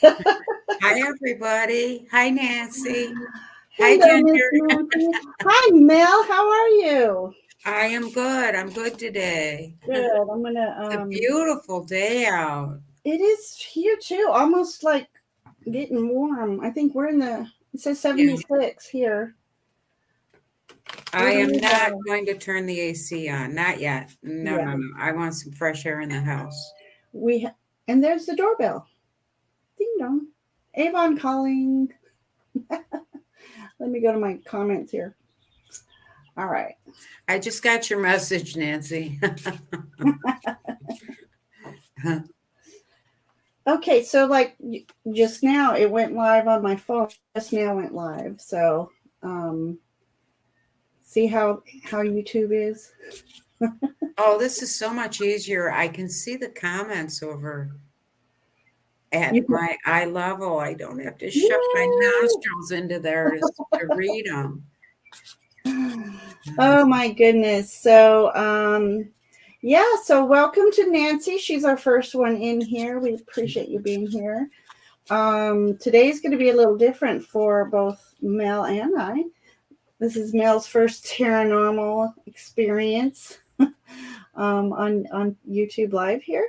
Hi, everybody. Hi, Nancy. Hi, Hello, Miss Ginger. Nancy. Hi, Mel. How are you? I am good. I'm good today. Good. I'm gonna. It's a beautiful day out. It is here too. Almost like getting warm. I think we're in the. It says Yeah. 76 here. I Where do am you not go? going to turn the AC on. Not yet. No, Yeah. no, no. I want some fresh air in the house. And there's the doorbell. Ding dong. Avon calling. Let me go to my comments here. All right. I just got your message, Nancy. Okay, so just now it went live on my phone. Just now went live. So, um, see how YouTube is. Oh, this is so much easier. I can see the comments over at You can, my eye level. I don't have to shove my Yay! nostrils into there to read them. Oh my goodness. So, yeah, so welcome to Nancy. She's our first one in here. We appreciate you being here. Today's going to be a little different for both Mel and I. This is Mel's first paranormal experience on YouTube Live here.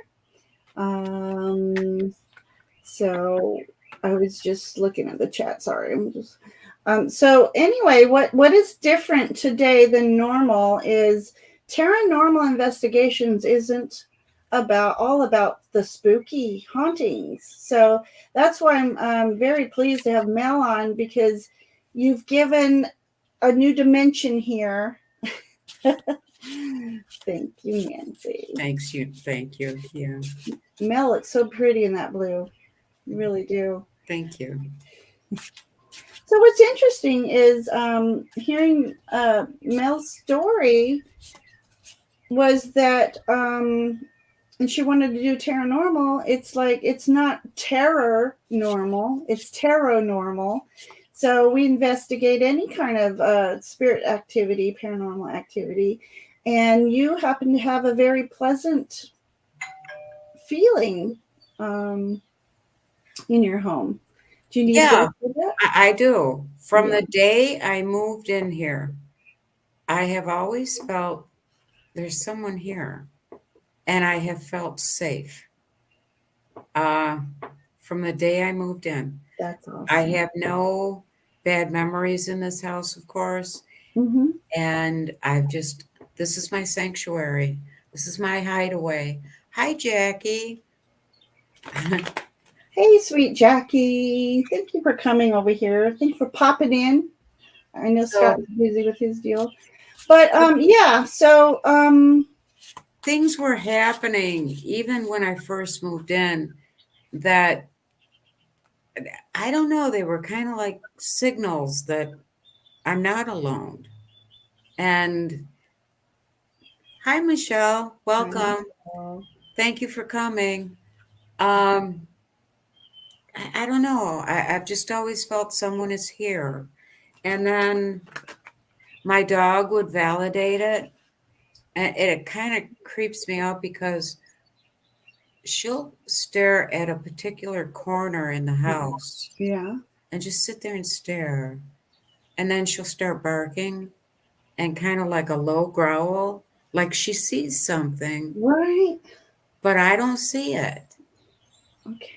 So I was just looking at the chat. Sorry, I'm just. So anyway, what is different today than normal is paranormal investigations isn't all about the spooky hauntings. So that's why I'm very pleased to have Mel on because you've given a new dimension here. Thank you, Nancy. Thanks you. Thank you. Yeah. Mel looks so pretty in that blue. You really do. Thank you. So what's interesting is hearing Mel's story was that and she wanted to do paranormal. It's like it's not terror normal, it's tarot normal. So we investigate any kind of spirit activity, paranormal activity, and you happen to have a very pleasant feeling um, in your home. Do you need to Yeah, go through that? I do. From Yeah, the day I moved in here, I have always felt there's someone here, and I have felt safe. Uh, from the day I moved in, that's I awesome. have no bad memories in this house, of course, Mm-hmm. and this is my sanctuary. This is my hideaway. Hi, Jackie. Hey, sweet Jackie. Thank you for coming over here. Thank you for popping in. I know So Scott is busy with his deal. But yeah, so things were happening even when I first moved in that I don't know, they were kind of like signals that I'm not alone. And hi, Michelle. I know. Welcome. Thank you for coming. Um, I don't know. I've just always felt someone is here. And then my dog would validate it. And it kind of creeps me out because she'll stare at a particular corner in the house Yeah. and just sit there and stare. And then she'll start barking and kind of like a low growl, like she sees something, Right. but I don't see it. Okay.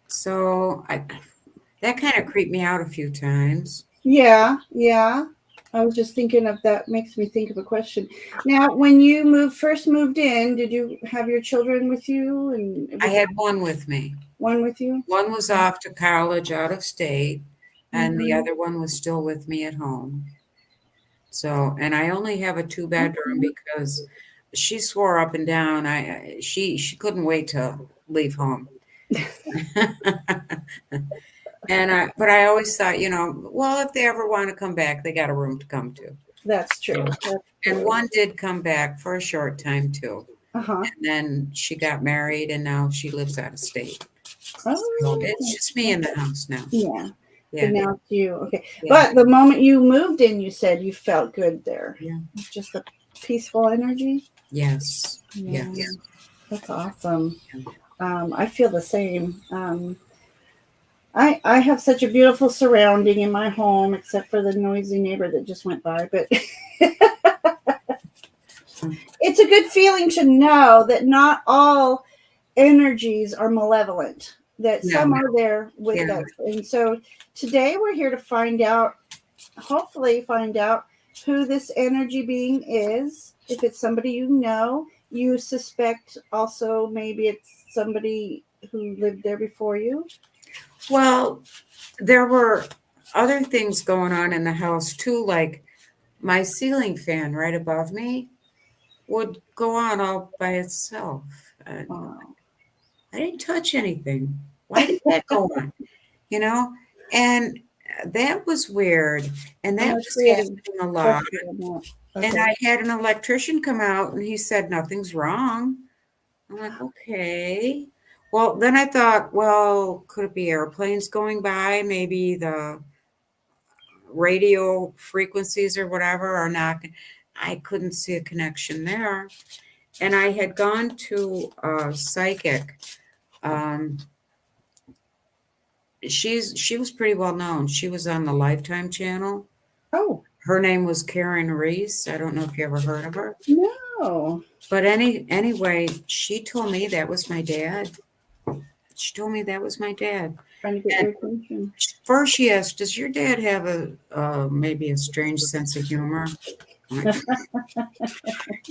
So that kind of creeped me out a few times. Yeah, yeah. I was just thinking of that makes me think of a question. Now, when you first moved in, did you have your children with you and I was had one with me. one with you? One was off to college out of state, and the Mm-hmm. other one was still with me at home. So, and I only have a two-bedroom because she swore up and down she couldn't wait to leave home. And but I always thought, well, if they ever want to come back, they got a room to come to. That's So, true. That's and true. one did come back for a short time too. Uh-huh. And then she got married and now she lives out of state. So Oh, it's just me in the house now. yeah. So Yeah. now it's you. Okay. Yeah. But the moment you moved in, you said you felt good there. Yeah. Just a peaceful energy. Yes. Yeah. Yes. That's awesome. I feel the same. I have such a beautiful surrounding in my home, except for the noisy neighbor that just went by. But it's a good feeling to know that not all energies are malevolent, that some No, are there with yeah. us. And so today we're here to find out, hopefully, find out who this energy being is. If it's somebody you know, you suspect also maybe it's somebody who lived there before you. Well, there were other things going on in the house too, like my ceiling fan right above me would go on all by itself. And Oh, I didn't touch anything. Why did that go on? You know? And that was weird. And I'm that going to was create a happening a lot. question on that. And Okay. I had an electrician come out and he said, nothing's wrong. I'm like, okay. Well, then I thought, well, could it be airplanes going by? Maybe the radio frequencies or whatever are not. I couldn't see a connection there. And I had gone to a psychic. Um, she was pretty well known. She was on the Lifetime channel. Oh, Her name was Karen Reese. I don't know if you ever heard of her. no. But anyway, she told me that was my dad. She told me that was my dad. Trying to get And your attention. first she asked, "Does your dad have a maybe a strange sense of humor?" I'm like,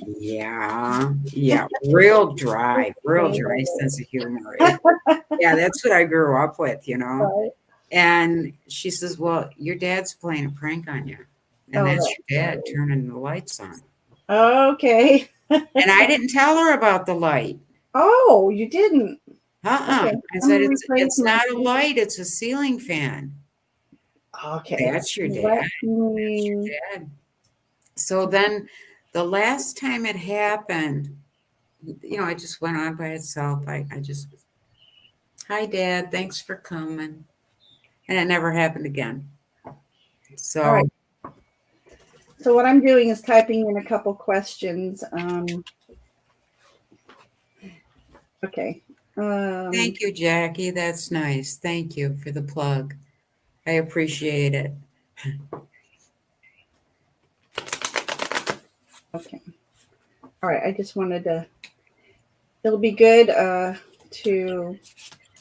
yeah, yeah, real dry sense of humor. Yeah, that's what I grew up with, you know. Right. And she says, "Well, your dad's playing a prank on you, and Oh, that's that's your dad right. turning the lights on." Okay. And I didn't tell her about the light. Oh, you didn't. Uh-uh. Okay. I I'm said, gonna it's rephrase my not a statement. light, it's a ceiling fan. Okay. That's your dad. Let That's me. your dad. So then the last time it happened, I just went on by itself. I just, hi, Dad, thanks for coming. And it never happened again. All So, right. So what I'm doing is typing in a couple questions. Okay. Um, thank you, Jackie. That's nice. Thank you for the plug. I appreciate it. okay. All right. I just wanted to. It'll be good to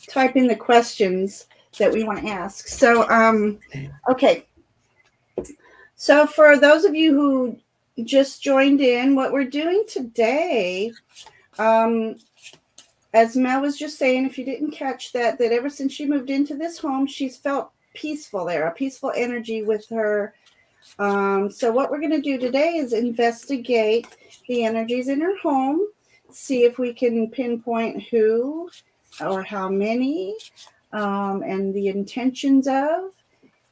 type in the questions that we want to ask. So, okay. So for those of you who just joined in, what we're doing today, um, as Mel was just saying, if you didn't catch that, that ever since she moved into this home, she's felt peaceful there, a peaceful energy with her. So what we're going to do today is investigate the energies in her home, see if we can pinpoint who or how many, and the intentions of.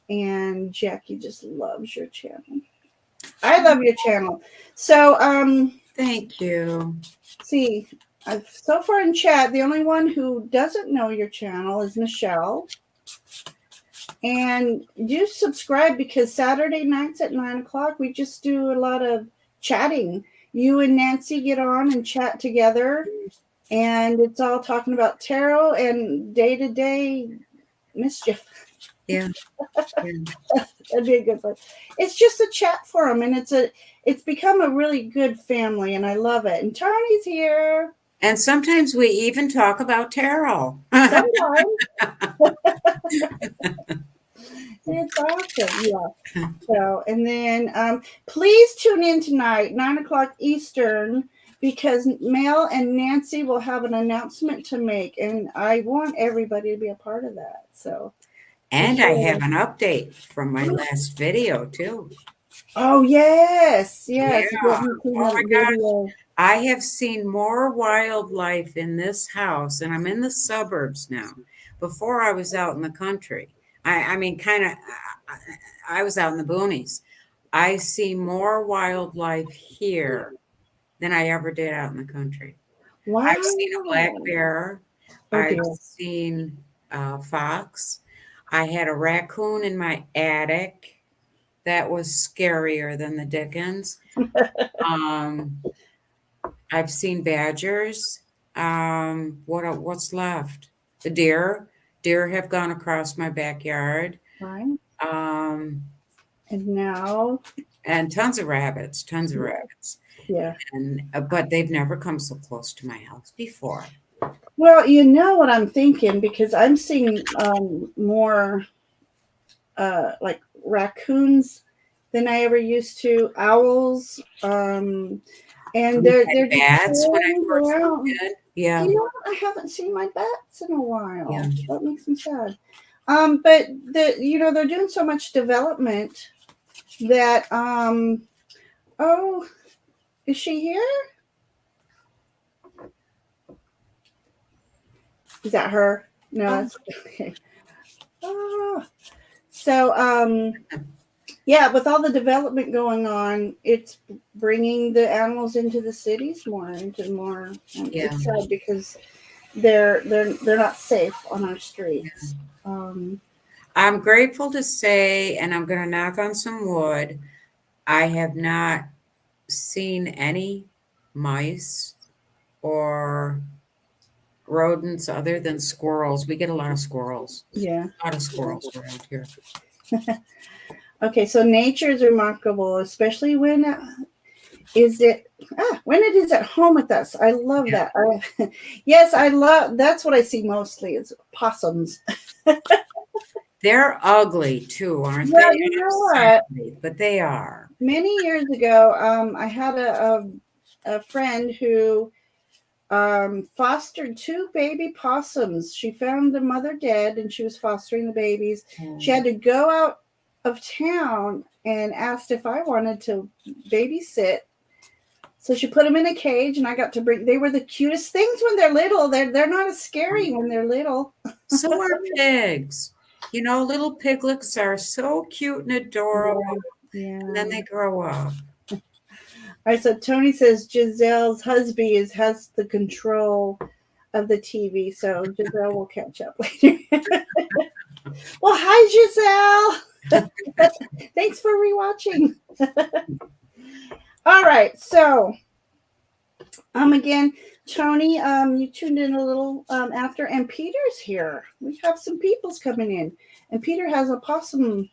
And Jackie just loves your channel. I love your channel. So, Thank you. see, so far in chat, the only one who doesn't know your channel is Michelle. And do subscribe because Saturday nights at 9 o'clock, we just do a lot of chatting. You and Nancy get on and chat together, and it's all talking about tarot and day to day mischief. Yeah. Yeah. That'd be a good one. It's just a chat forum, and it's become a really good family, and I love it. And Tony's here And sometimes we even talk about tarot. sometimes. It's awesome, yeah. So, and then please tune in tonight, 9 o'clock Eastern, because Mel and Nancy will have an announcement to make, and I want everybody to be a part of that. So, be And I have sure. an update from my last video too. Oh yes, Yeah. yes. Let me see Oh the my gosh. video. I have seen more wildlife in this house, and I'm in the suburbs now. Before I was out in the country. I mean, kind of, I was out in the boonies. I see more wildlife here than I ever did out in the country. I've seen a black Wow. bear. Oh I've dear. seen a fox. I had a raccoon in my attic that was scarier than the Dickens. Um, I've seen badgers. What's left? The deer. Deer have gone across my backyard. Right. Um, And now, and tons of yeah, rabbits. yeah. And but they've never come so close to my house before. Well, you know what I'm thinking because I'm seeing more like raccoons than I ever used to, owls, and We they're had just bats when I roaming first moved around. in. Yeah, You know, I haven't seen my bats in a yeah. while. That makes me sad. But they're doing so much development that oh, is she here? Is that her? No, Oh, that's okay. Oh, so yeah, with all the development going on, it's bringing the animals into the cities more, into more. yeah. It's sad because they're not safe on our streets. Um, I'm grateful to say, and I'm going to knock on some wood, I have not seen any mice or rodents other than squirrels. We get a lot of squirrels. yeah. A lot of squirrels around here. Okay, so nature is remarkable, especially when is it when it is at home with us. I love Yeah. that. Yes, I love. That's what I see mostly is possums. They're ugly too, aren't Well, they? you I'm know what? sorry, but they are. Many years ago, I had a friend who fostered two baby possums. She found the mother dead and she was fostering the babies. She Oh, had to go out of town and asked if I wanted to babysit. So she put them in a cage and I got to bring, they were the cutest things when they're little. They're not as scary when they're little. so are pigs. You know, little piglets are so cute and adorable, Yeah. and then Yeah. they grow up. All right. So Tony says Giselle's husband has the control of the TV. So Giselle will catch up later. Well, hi, Giselle. Thanks for rewatching. All right, so again, Tony, you tuned in a little after, and Peter's here. We have some people's coming in, and Peter has a possum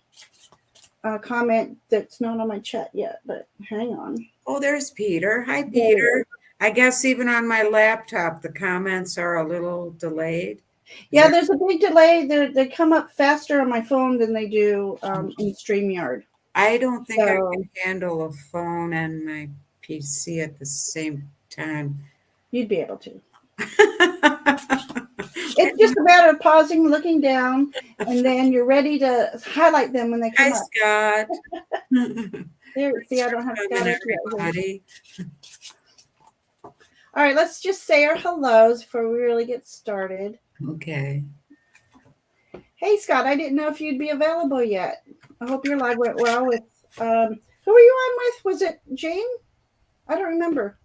comment that's not on my chat yet, but hang on. Oh, there's Peter. Hi, There he is. Peter. I guess even on my laptop, the comments are a little delayed. Is Yeah, that there's a big delay. They come up faster on my phone than they do in StreamYard. I don't think I So can handle a phone and my PC at the same time. you'd be able to. I It's just a matter of pausing, looking down, and then you're ready to highlight them when they come Hi, up. Scott. There, see, Thanks I for don't have Scott coming, up yet. everybody. All right, let's just say our hellos before we really get started. Okay. Hey, Scott, I didn't know if you'd be available yet. I hope your live went well with, who were you on with? Was it Jane? I don't remember.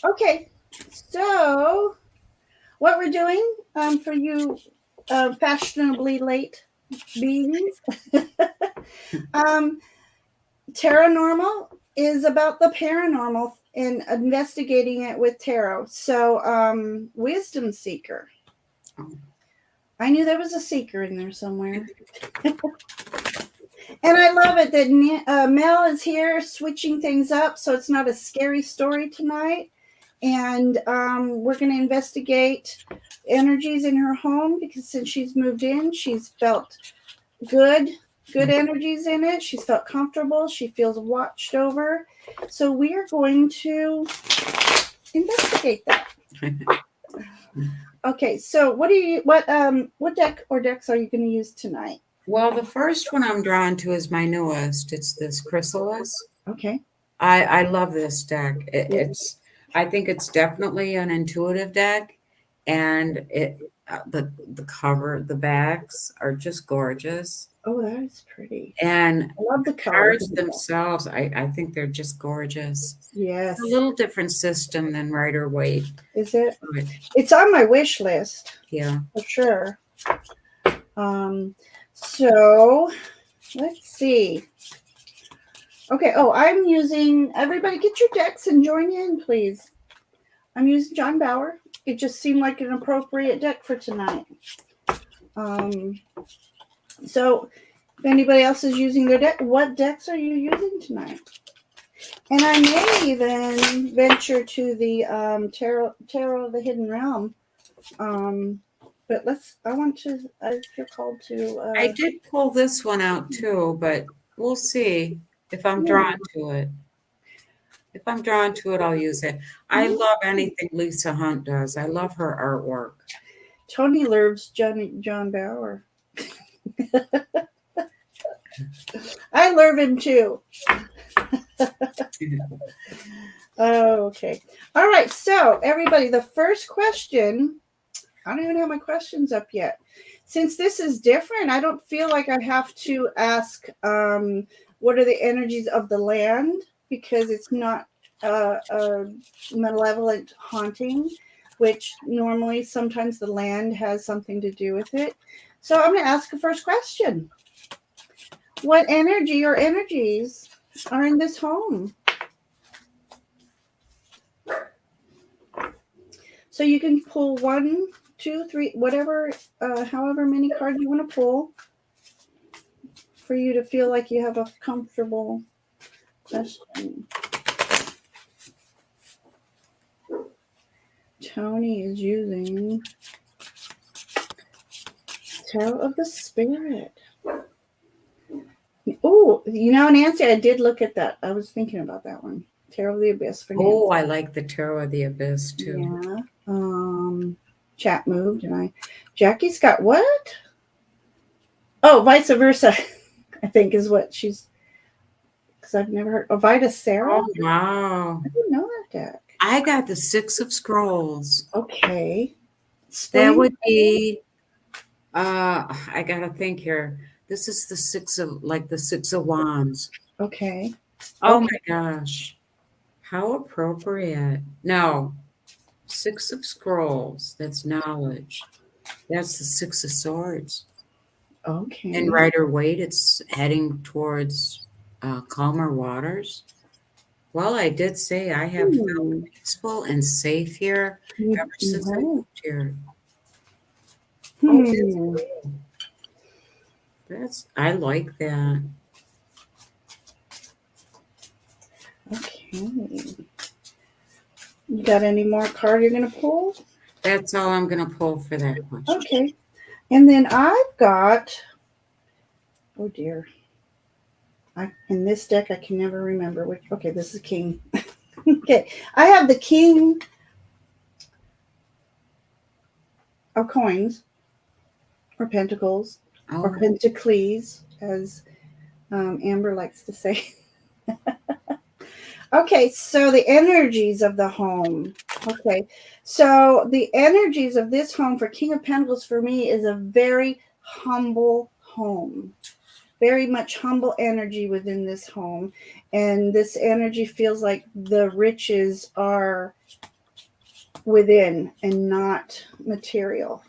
Okay, so what we're doing for you fashionably late beings, Paranormal is about the paranormal and investigating it with tarot. So, wisdom seeker. I knew there was a seeker in there somewhere. And I love it that Mel is here switching things up so it's not a scary story tonight. And we're going to investigate energies in her home because since she's moved in, she's felt good energies in it. She's felt comfortable. She feels watched over. So we are going to investigate that. Okay, so what deck or decks are you going to use tonight? Well, the first one I'm drawn to is my newest. It's this Chrysalis. Okay. I love this deck. I think it's definitely an intuitive deck, and the cover, the backs are just gorgeous. Oh, that is pretty. And I love the colors. cards themselves, I think they're just gorgeous. Yes. It's a little different system than Rider Waite. Is it? But It's on my wish list yeah. for sure. So let's see. Okay. Oh, I'm using. Everybody, get your decks and join in, please. I'm using John Bauer, it just seemed like an appropriate deck for tonight. So if anybody else is using their deck, what decks are you using tonight? And I may even venture to the Tarot of the Hidden Realm. But I feel called to. I did pull this one out too, but we'll see if I'm drawn to it. If I'm drawn to it, I'll use it. I love anything Lisa Hunt does. I love her artwork. Tony loves John Bauer. I love him too. Oh, okay. All right. So, everybody, the first question, I don't even have my questions up yet. Since this is different, I don't feel like I have to ask what are the energies of the land, because it's not a malevolent haunting, which normally sometimes the land has something to do with it. So I'm going to ask the first question. What energy or energies are in this home? So you can pull 1, 2, 3, whatever, however many cards you want to pull for you to feel like you have a comfortable question. Tony is using Tarot of the Spirit. Oh, Nancy, I did look at that. I was thinking about that one. Tarot of the Abyss for Nancy. Oh, I like the Tarot of the Abyss too. Yeah. Chat moved and Jackie's got what? Oh, vice versa, I think is what she's, because I've never heard. Oh, Vita Sarah? Oh, wow. I didn't know that deck. I got the Six of Scrolls. Okay. That would be, I got to think here. This is the Six of Wands. Okay. Oh my gosh. How appropriate. No. Six of Scrolls. That's knowledge. That's the Six of Swords. Okay. In Rider-Waite, it's heading towards calmer waters. Well, I did say I have felt peaceful and safe here ever since I moved here. Oh, I like that. Okay. You got any more card you're going to pull? That's all I'm going to pull for that question. Okay. And then I've got, oh dear. In this deck, I can never remember which. Okay, this is King. Okay. I have the King of Coins, or Pentacles, or Pentacles, as Amber likes to say. Okay, so the energies of the home. Okay, so the energies of this home for King of Pentacles for me is a very humble home. Very much humble energy within this home. And this energy feels like the riches are within and not material,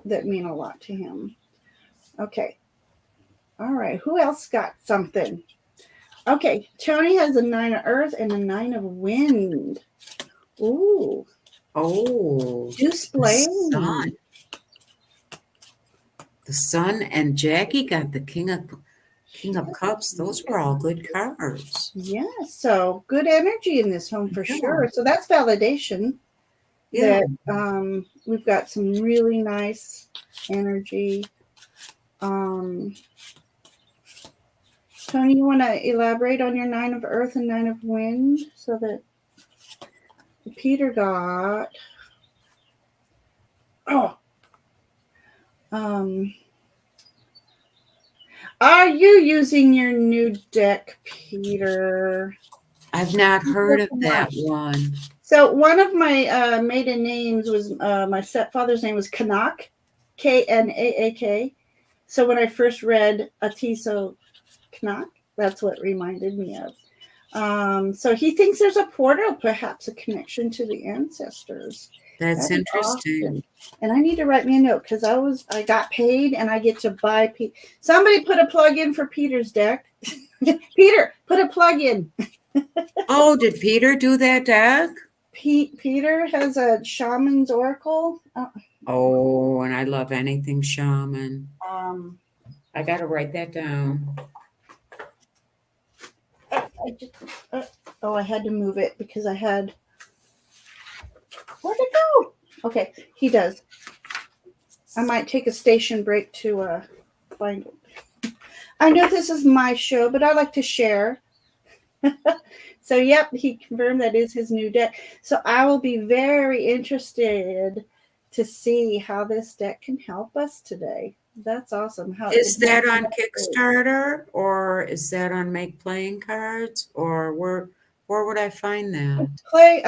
that mean a lot to him. Okay. All right. Who else got something? Okay. Tony has a 9 of Earth and a 9 of Wind. Ooh. Oh. Display. The Sun and Jackie got the King of Cups. Those were all good cards. Yeah. So good energy in this home for sure. So that's validation. Yeah. That we've got some really nice energy. Tony, you want to elaborate on your 9 of Earth and 9 of Wind so that Peter got? Are you using your new deck, Peter? I've not heard of that one. So one of my maiden names was, my stepfather's name was Kanak, Knaak. So when I first read Atiso Kanak, that's what it reminded me of. So he thinks there's a portal, perhaps a connection to the ancestors. That's interesting. Awesome. And I need to write me a note because I got paid and I get to buy. Somebody put a plug in for Peter's deck. Peter, put a plug in. Oh, did Peter do that deck? Peter has a shaman's oracle. Oh, and I love anything shaman. Um, I got to write that down. I just, I had to move it because I had. Where'd it go? Okay, he does. I might take a station break to find it. I know this is my show, but I like to share. So, yep, he confirmed that is his new deck. So I will be very interested to see how this deck can help us today. That's awesome. How it Is can help that on us. Kickstarter or is that on Make Playing Cards or where would I find that? Play,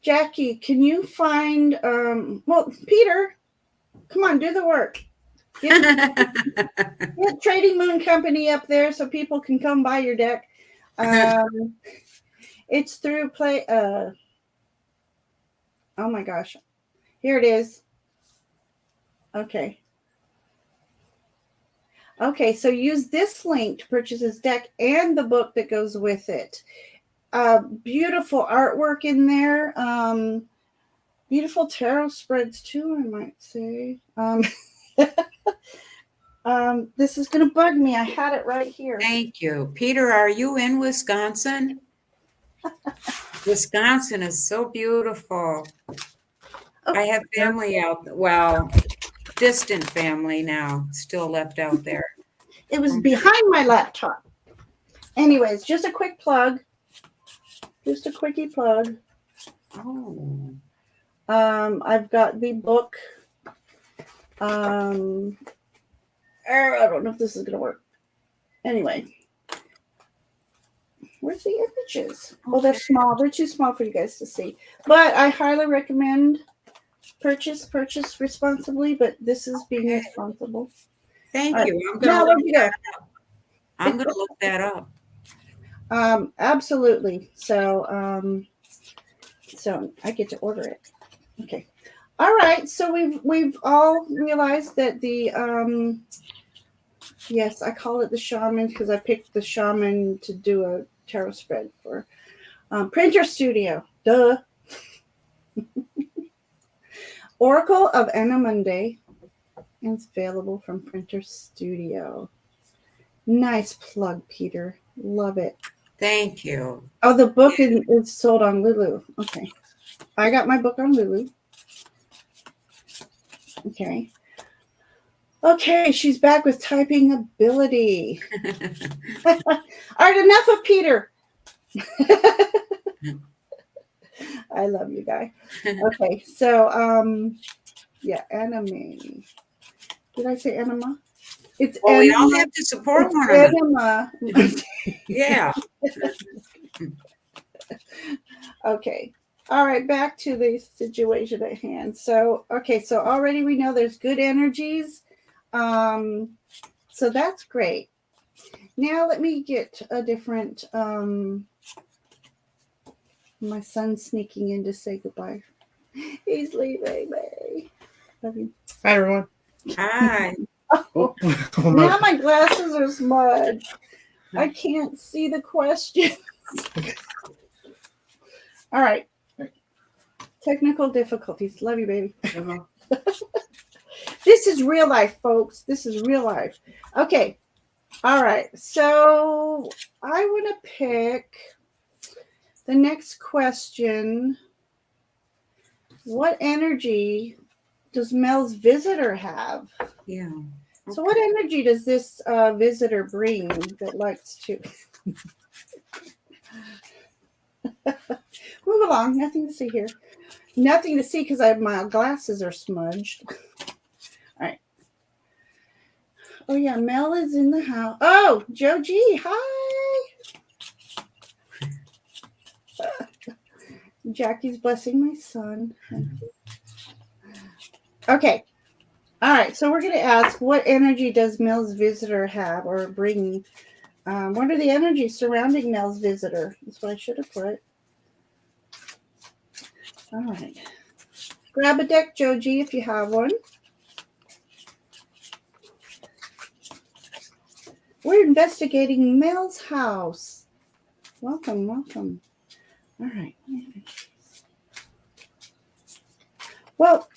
Jackie, can you find, well, Peter, come on, do the work. Get Trading Moon Company up there so people can come buy your deck. It's through Play. Oh my gosh, here it is. Okay. Okay, so use this link to purchase this deck and the book that goes with it. Beautiful artwork in there. Beautiful tarot spreads too, I might say. This is going to bug me. I had it right here. Thank you. Peter, are you in Wisconsin? Wisconsin is so beautiful. I have family out, well, distant family now, still left out there. It was behind my laptop. Anyways, just a quick plug. Just a quickie plug. Oh. I've got the book. I don't know if this is going to work. Anyway. Where's the images? Oh, they're small. They're too small for you guys to see. But I highly recommend purchase responsibly, but this is being responsible. Thank All you. right. I'm going Now, to where'd look you go? that up. I'm going to look that up. Absolutely. So I get to order it. Okay. All right. So we've all realized that the yes, I call it the shaman because I picked the shaman to do a tarot spread for Printer Studio. Duh. Oracle of Anamonde. And it's available from Printer Studio. Nice plug, Peter. Love it. Thank you. Oh, the book is sold on Lulu. Okay. I got my book on Lulu. Okay. Okay, she's back with typing ability. All right, enough of Peter. I love you, guy. Okay, so yeah, anime. Did I say anima? It's Well, we all anima. have to support It's one another. anima. Yeah. Okay. All right, back to the situation at hand. So, okay, so already we know there's good energies. So that's great. Now let me get a different my son's sneaking in to say goodbye. He's leaving me. Love you. Hi, everyone. Hi. Oh, now my glasses are smudged. I can't see the question. All right. Technical difficulties. Love you, baby. This is real life, folks. This is real life. Okay. All right. So I want to pick the next question. What energy does Mel's visitor have? Yeah. So what energy does this visitor bring that likes to move along? Nothing to see here. Nothing to see because my glasses are smudged. All right. Oh yeah, Mel is in the house. Oh, Joe G, hi. Jackie's blessing my son. Okay. All right. So we're going to ask, what energy does Mel's visitor have or bring? What are the energies surrounding Mel's visitor? That's what I should have put. All right. Grab a deck, Joe G, if you have one. We're investigating Mel's house. Welcome, welcome. All right. Well,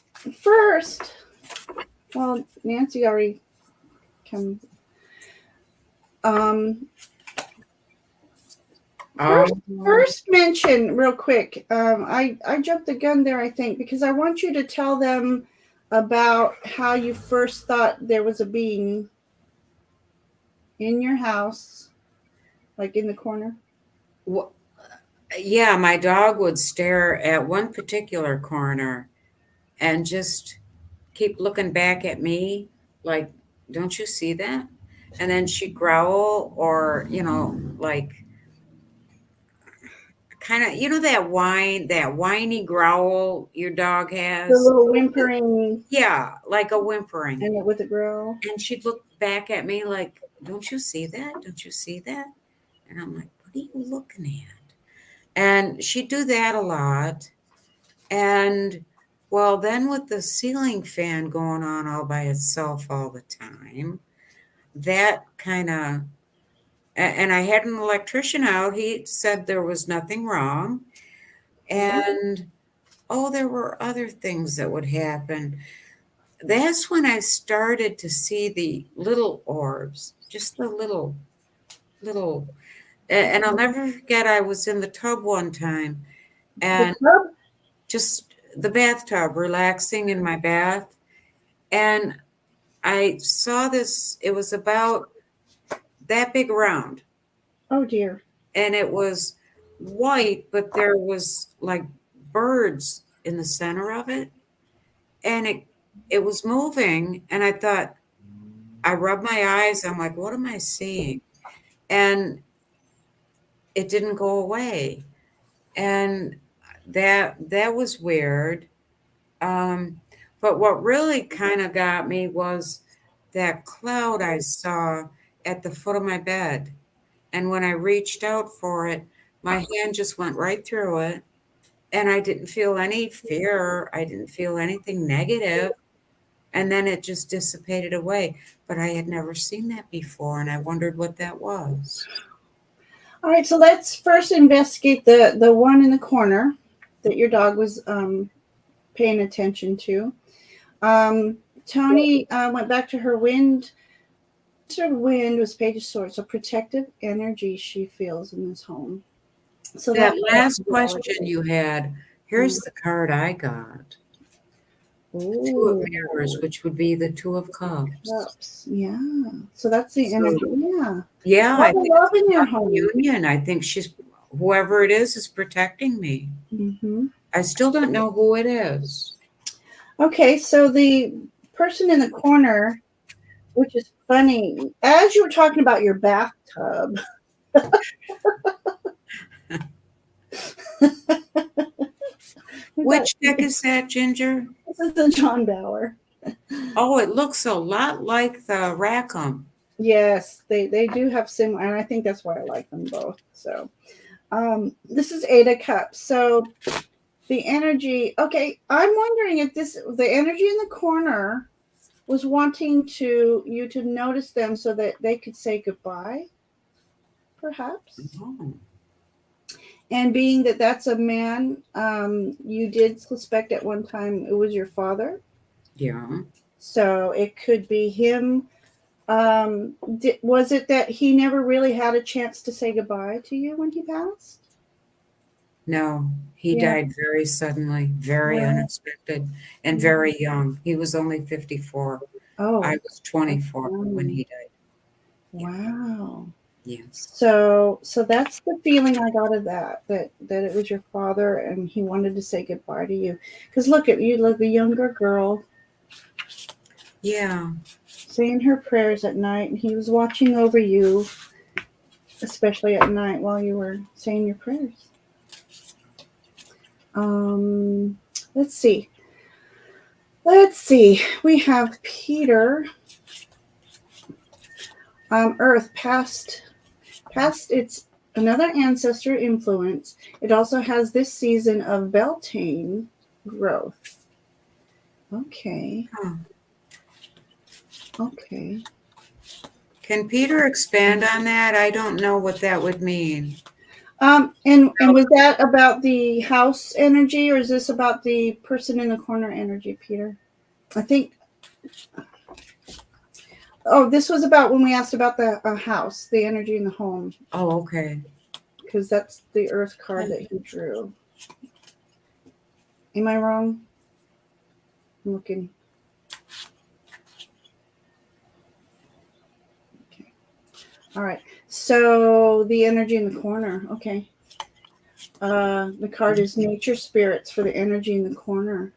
first, well, Nancy already come. Um, first, Oh, first mention real quick. I jumped the gun there, I think, because I want you to tell them about how you first thought there was a being in your house, like in the corner. wh- yeah, my dog would stare at one particular corner and just keep looking back at me like, don't you see that? And then she'd growl or, like kind of, that whiny growl your dog The has. little whimpering Yeah, like a whimpering. and with a grill. And she'd look back at me like, don't you see that? Don't you see that? And I'm like, what are you looking at? And she'd do that a lot. And well, then with the ceiling fan going on all by itself all the time, that kind of, and I had an electrician out. He said there was nothing wrong. And oh, there were other things that would happen. That's when I started to see the little orbs, just the little, and I'll never forget, I was in the tub one time The and tub? just the bathtub, relaxing in my bath. And I saw this, it was about that big around, Oh dear. and it was white, but there was like birds in the center of it. And it was moving. And I thought, I rubbed my eyes. I'm like, what am I seeing? And it didn't go away. And that was weird. Um, but what really kind of got me was that cloud I saw at the foot of my bed. And when I reached out for it, my hand just went right through it. And I didn't feel any fear. I didn't feel anything negative. And then it just dissipated away. But I had never seen that before. And I wondered what that was. All right, so let's first investigate the one in the corner that your dog was paying attention to. Tony went back to her wind. Her wind was Page of Swords, so protective energy she feels in this home. So That that last question you had, here's the card I got. Two of Ooh, mirrors, which would be the two of cups. cups. Yeah. So that's the So, energy. Yeah. yeah, I Love and think love it's in your about home. union. I think whoever it is protecting me. Hmm. I still don't know who it is. Okay, so the person in the corner, which is funny, as you were talking about your bathtub, Which deck is that, Ginger? this is the John Bauer. Oh, it looks a lot like the Rackham. Yes, they do have similar, and I think that's why I like them both. So, this is Eight of Cups. So the energy. Okay, I'm wondering if the energy in the corner was wanting you to notice them so that they could say goodbye, perhaps. Oh, And being that that's a man, you did suspect at one time it was your father. yeah. So it could be him. Was it that he never really had a chance to say goodbye to you when he passed? No, he Yeah. died very suddenly, very Well, unexpected, and very young. He was only 54. oh, I was 24 when he died. Yeah. wow. Yes. So that's the feeling I got of that it was your father and he wanted to say goodbye to you. Because look at you, like the younger girl Yeah. saying her prayers at night, and he was watching over you, especially at night while you were saying your prayers. Um, let's see. Let's see. We have Peter. Earth past its another ancestor influence. It also has this season of Beltane growth. Okay. Oh. Okay. Can Peter expand on that? I don't know what that would mean. And was that about the house energy, or is this about the person in the corner energy, Peter? I think. Oh, this was about when we asked about the house, the energy in the home, Oh, okay. because that's the Earth card that he drew. Am I wrong? I'm looking. Okay. All right. So the energy in the corner. Okay. The card is nature spirits for the energy in the corner.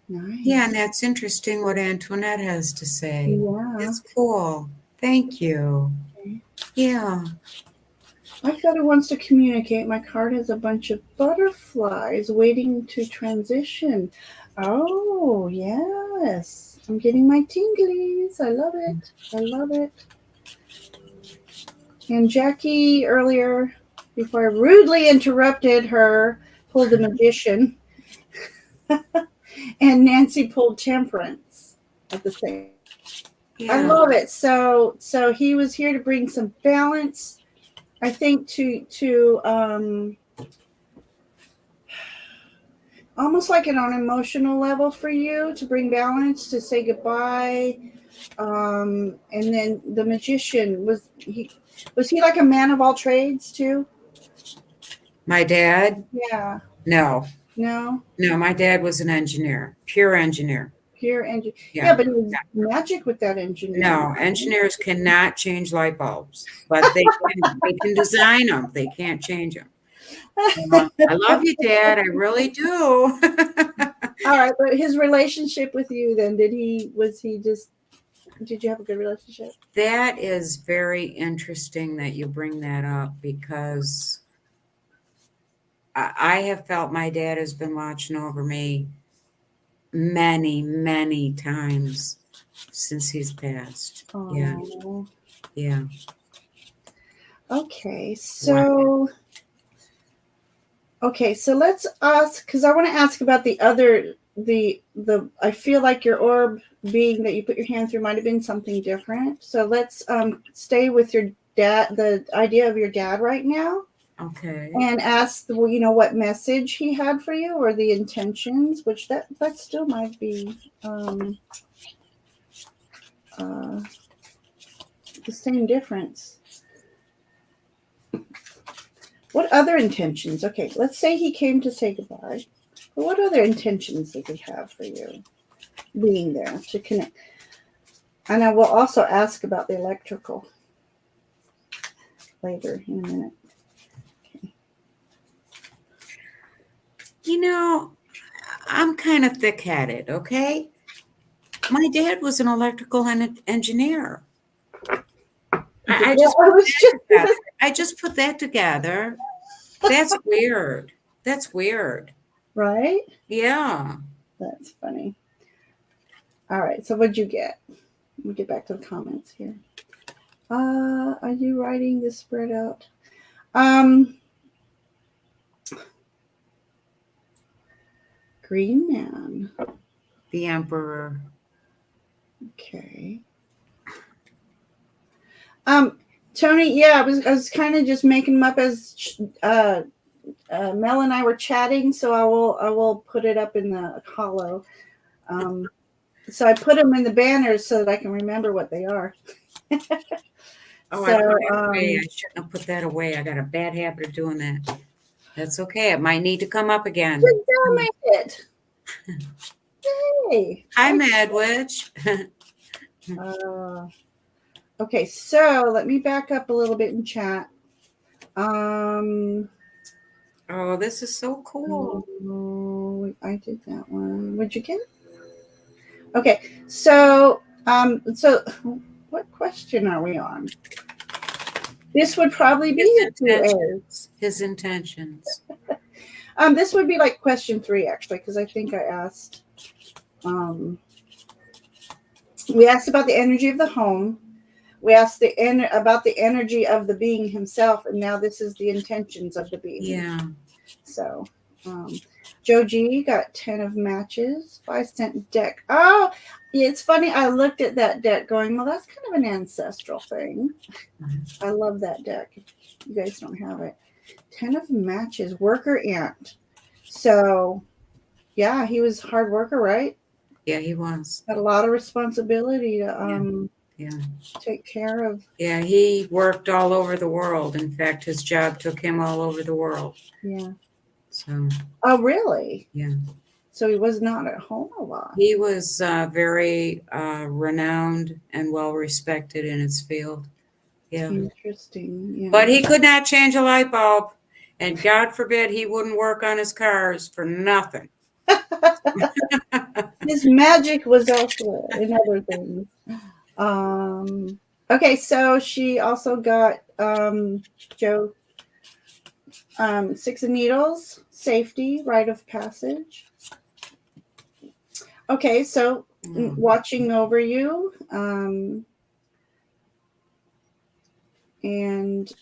Nice. Yeah, and that's interesting what Antoinette has to say. Yeah. It's cool. Thank you. Okay. Yeah. My feather wants to communicate. My card has a bunch of butterflies waiting to transition. Oh, yes. I'm getting my tinglies. I love it. I love it. And Jackie earlier, before I rudely interrupted her, pulled the magician. And Nancy pulled temperance at the same. Yeah. I love it. So he was here to bring some balance, I think, to almost like on an emotional level for you, to bring balance, to say goodbye. And then the magician, was he like a man of all trades too? My dad? Yeah. No. No. No, my dad was an engineer, pure engineer. Pure engineer. Yeah, but it was magic with that engineer. No, engineers cannot change light bulbs, but they can design them. They can't change them. I love you, Dad. I really do. All right, but his relationship with you then, did you have a good relationship? That is very interesting that you bring that up, because I have felt my dad has been watching over me many, many times since he's passed. Yeah. Oh. Yeah. Okay, so let's ask, because I want to ask about the other, the I feel like your orb being that you put your hand through might have been something different. So let's stay with your dad, the idea of your dad right now. Okay. And ask what message he had for you, or the intentions, which that still might be the same difference. What other intentions? Okay, let's say he came to say goodbye. But what other intentions did he have for you being there to connect? And I will also ask about the electrical later in a minute. I'm kind of thick-headed, okay? My dad was an electrical engineer. I just put that together. That's weird. That's weird. Right? Yeah. That's funny. All right, so what'd you get? Let me get back to the comments here. Are you writing this spread out? Green Man. The Emperor. Okay. Tony, yeah, I was kind of just making them up as Mel and I were chatting, so I will put it up in the hollow. So I put them in the banners so that I can remember what they are. Oh, I put it away. I shouldn't have put that away. I got a bad habit of doing that. That's okay. It might need to come up again. Damn it. Hey. Hi, Madwitch. Okay, so let me back up a little bit and chat. Oh, this is so cool. Oh, I did that one. What'd you get? Okay, so what question are we on? This would probably be his intentions. This would be like question 3, actually, because I think I asked. We asked about the energy of the home. We asked about the energy of the being himself, and now this is the intentions of the being. Yeah. So Joe G got 10 of matches, 5-cent deck. Oh, yeah, it's funny. I looked at that deck going, well, that's kind of an ancestral thing. I love that deck. You guys don't have it. 10 of matches, worker ant. So, yeah, he was a hard worker, right? Yeah, he was. Had a lot of responsibility to Yeah. take care of. Yeah, he worked all over the world. In fact, his job took him all over the world. Yeah. So, Oh, really? yeah. So he was not at home a lot. He was very renowned and well respected in his field. Yeah. Interesting. Yeah. But he could not change a light bulb. And God forbid he wouldn't work on his cars for nothing. His magic was elsewhere in other things. Okay, so she also got Joe 6 of needles, safety, rite of passage. Okay, so watching over you, and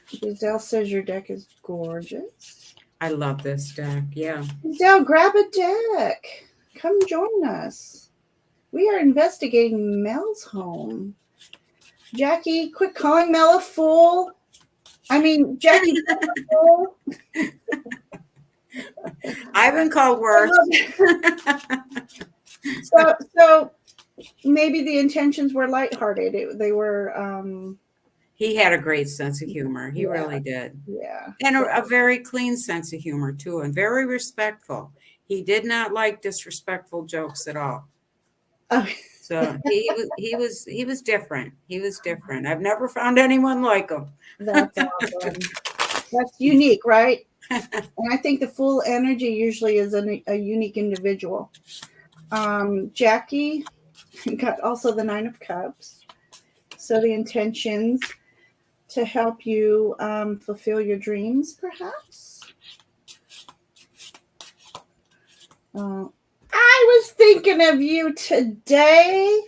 Giselle says your deck is gorgeous. I love this deck. Yeah. Giselle, grab a deck. Come join us. We are investigating Mel's home. Jackie, quit calling Mel a fool. I mean, Jackie, a fool. I've been called worse. So maybe the intentions were lighthearted. They were. He had a great sense of humor. He really did. Yeah. And a very clean sense of humor, too, and very respectful. He did not like disrespectful jokes at all. Oh. So he was different. He was different. I've never found anyone like him. That's awesome. That's unique, right? And I think the full energy usually is a unique individual. Jackie got also the 9 of Cups. So the intentions to help you fulfill your dreams, perhaps. I was thinking of you today.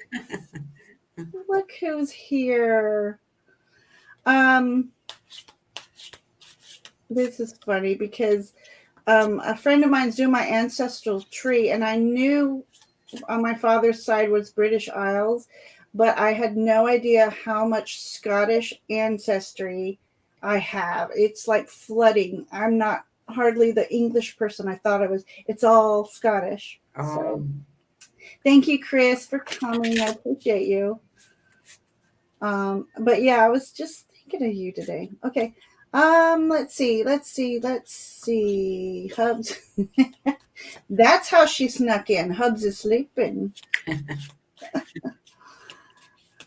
Look who's here. This is funny because a friend of mine's doing my ancestral tree, and I knew on my father's side was British Isles, but I had no idea how much Scottish ancestry I have. It's like flooding. I'm not hardly the English person I thought I was. It's all Scottish. Oh. So, thank you, Chris, for coming. I appreciate you. But yeah, I was just thinking of you today. Okay. Let's see. Hubs. That's how she snuck in. Hubs is sleeping.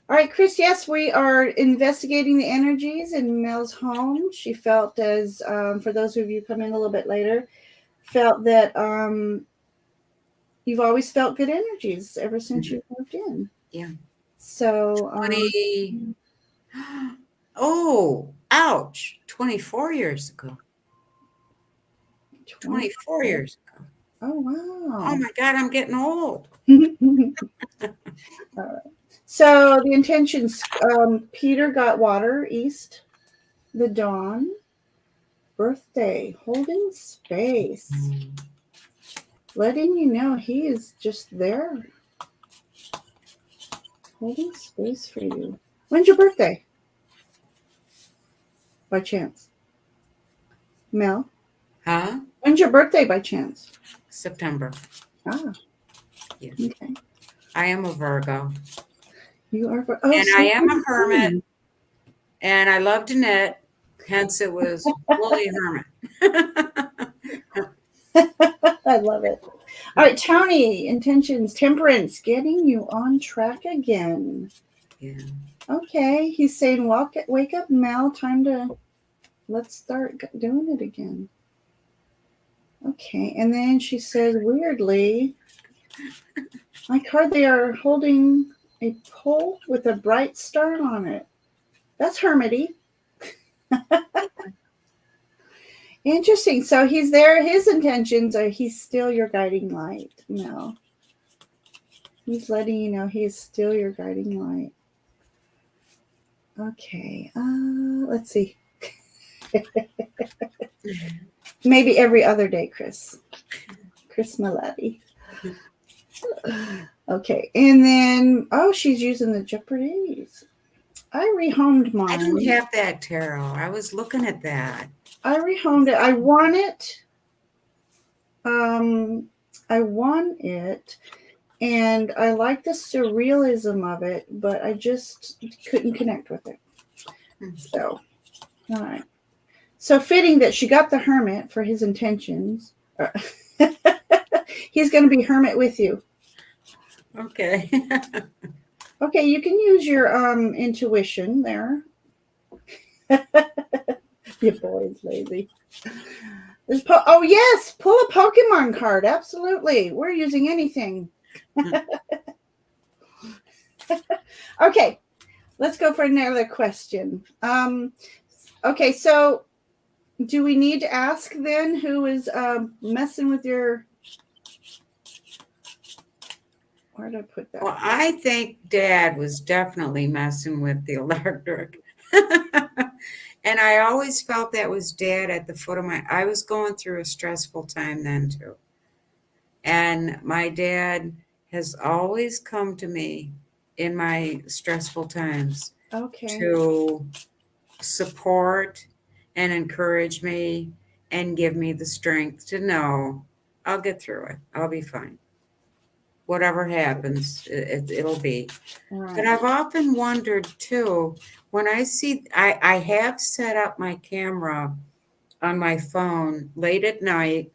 All right, Chris, yes, we are investigating the energies in Mel's home. She felt as, for those of you coming a little bit later, felt that you've always felt good energies ever since you moved in. Yeah. So, oh, ouch. 24 years ago. 24 years ago. Oh, wow. Oh, my God, I'm getting old. All right. So the intentions, Peter got water, east, the dawn, birthday, holding space, letting you know he is just there, holding space for you. When's your birthday? By chance? Mel? Huh? When's your birthday by chance? September. Ah. Yeah. Okay. I am a Virgo. You are. And I am a hermit. And I love to knit. Hence it was Wooly Hermit. I love it. All right, Tony, intentions, temperance, getting you on track again. Yeah. Okay, he's saying, wake up, Mel, time to, let's start doing it again. Okay, and then she says, weirdly, my card, they are holding a pole with a bright star on it. That's hermity. Interesting. So he's there. His intentions are he's still your guiding light. No. He's letting you know he's still your guiding light. Okay. Let's see. Maybe every other day, Chris. Chris Malati. Okay, and then she's using the Jeopardies. I rehomed I don't mine. have that tarot. I was looking at that. I rehomed it. I won it. I won it, and I like the surrealism of it, but I just couldn't connect with it. So, all right. So fitting that she got the Hermit for his intentions. He's going to be Hermit with you. Okay. Okay, you can use your intuition there. Your boy is lazy. Oh yes, pull a Pokemon card. Absolutely, we're using anything. Okay, let's go for another question. Okay, so do we need to ask then who is messing with your? Where did I put that? Well, I think Dad was definitely messing with the electric. And I always felt that was Dad at the foot of I was going through a stressful time then too. And my dad has always come to me in my stressful times Okay. to support and encourage me and give me the strength to know I'll get through it. I'll be fine. Whatever happens, it'll be. Right. But I've often wondered too, when I have set up my camera on my phone late at night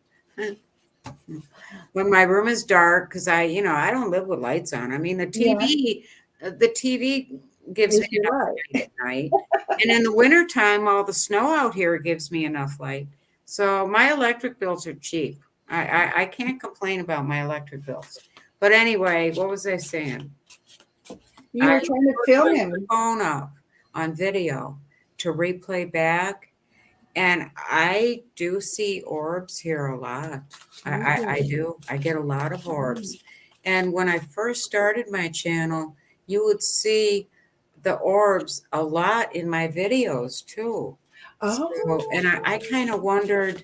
when my room is dark, because I don't live with lights on. I mean, the TV gives me Is you enough right? light at night. And in the wintertime, all the snow out here gives me enough light. So my electric bills are cheap. I can't complain about my electric bills. But anyway, what was I saying? You were trying to put film my him. phone up on video to replay back, and I do see orbs here a lot. I do. I get a lot of orbs. And when I first started my channel, you would see the orbs a lot in my videos too. So, and I kind of wondered,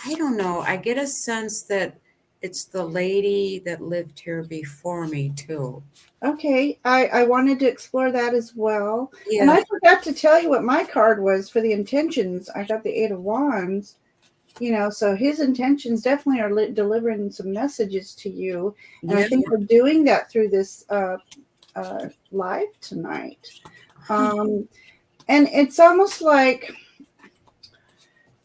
I don't know, I get a sense that it's the lady that lived here before me too. Okay, I wanted to explore that as well. And Yeah. I forgot to tell you what my card was for the intentions. I got the Eight of Wands, so his intentions definitely are delivering some messages to you. And I Yeah. think we're doing that through this live tonight. And it's almost like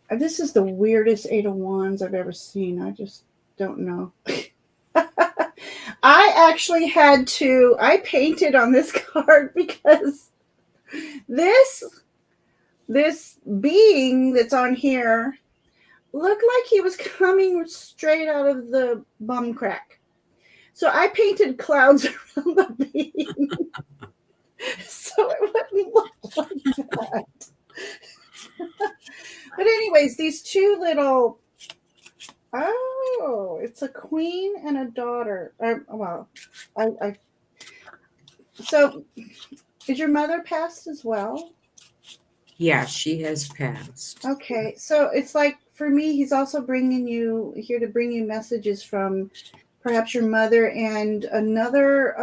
this is the weirdest Eight of Wands I've ever seen. I just don't know. I actually I painted on this card because this being that's on here looked like he was coming straight out of the bum crack. So I painted clouds around the being so it wouldn't look like that. But anyways, these two little it's a queen and a daughter. So is your mother passed as well? Yeah, she has passed. Okay, so it's like for me, he's also bringing you here to bring you messages from perhaps your mother and another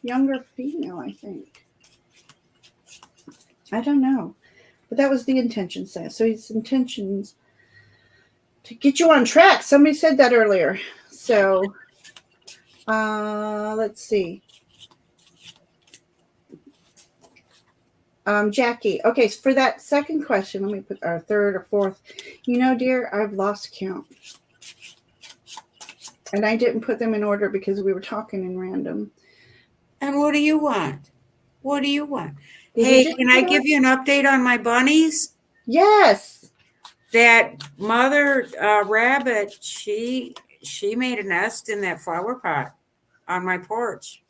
younger female, I think. I don't know, but that was the intention. So his intentions to get you on track. Somebody said that earlier. So let's see. Jackie. Okay, so for that second question, let me put our third or fourth. Dear, I've lost count. And I didn't put them in order because we were talking in random. And what do you want? What do you want? Hey, can I give you an update on my bunnies? Yes. That mother rabbit, she made a nest in that flower pot on my porch.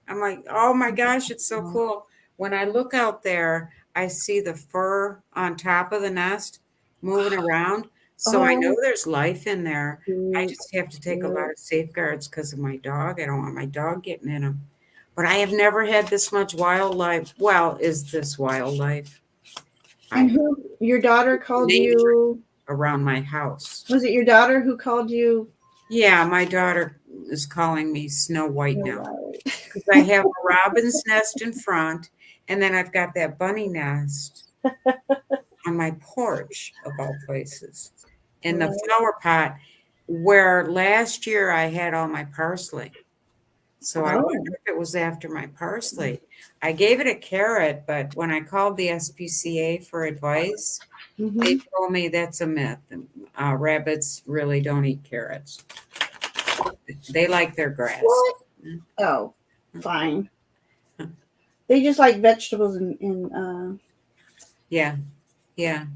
I'm like, oh my gosh, it's so cool. When I look out there, I see the fur on top of the nest moving around. So I know there's life in there. I just have to take a lot of safeguards because of my dog. I don't want my dog getting in them. But I have never had this much wildlife. Well, is this wildlife? And I who, your daughter called nature you? around my house. Was it your daughter who called you Yeah, my daughter is calling me Snow White Snow now White? because I have a robin's nest in front, and then I've got that bunny nest on my porch of all places in the Right. flower pot where last year I had all my parsley. So I Oh. wonder if it was after my parsley. I gave it a carrot, but when I called the SPCA for advice, they Hmm. told me that's a myth. Rabbits really don't eat carrots. They like their grass. What? Oh, fine. They just like vegetables and Yeah, yeah.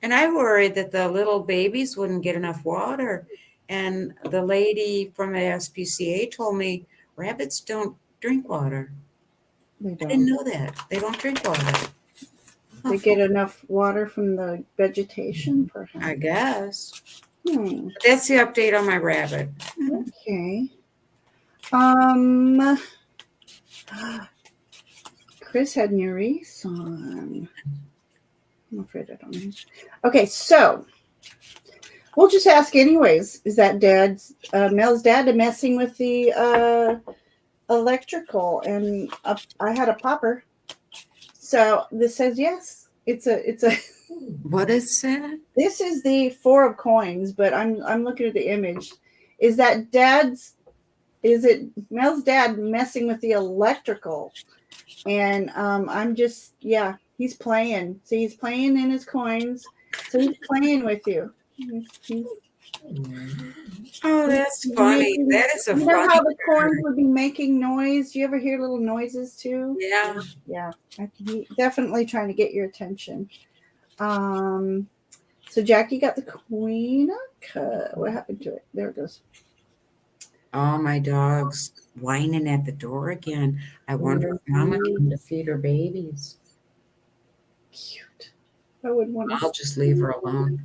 And I worried that the little babies wouldn't get enough water. And the lady from the SPCA told me rabbits don't drink water. they I didn't don't. know that. They don't drink water. Huh, They get enough water from the vegetation, I perhaps. guess. Hmm. But that's the update on my rabbit. Okay. Um, Chris had Nerys on. I'm afraid I don't know. Okay, so we'll just ask anyways. Is that dad's Mel's dad messing with the electrical? And I had a popper, so this says yes. It's a. What is that? This is the four of coins, but I'm looking at the image. Is that dad's? Is it Mel's dad messing with the electrical? And I'm just, yeah, he's playing. See, he's playing in his coins. So he's playing with you. Oh, that's funny. Making, That is a you know funny how the coins bird. would be making noise? Do you ever hear little noises too? Yeah. Yeah, he definitely trying to get your attention. So Jackie got the queen. What happened to it? There it goes. Oh, my dog's whining at the door again. I wonder if Mama came to feed her babies. Cute. I would want I'll to. just leave her alone.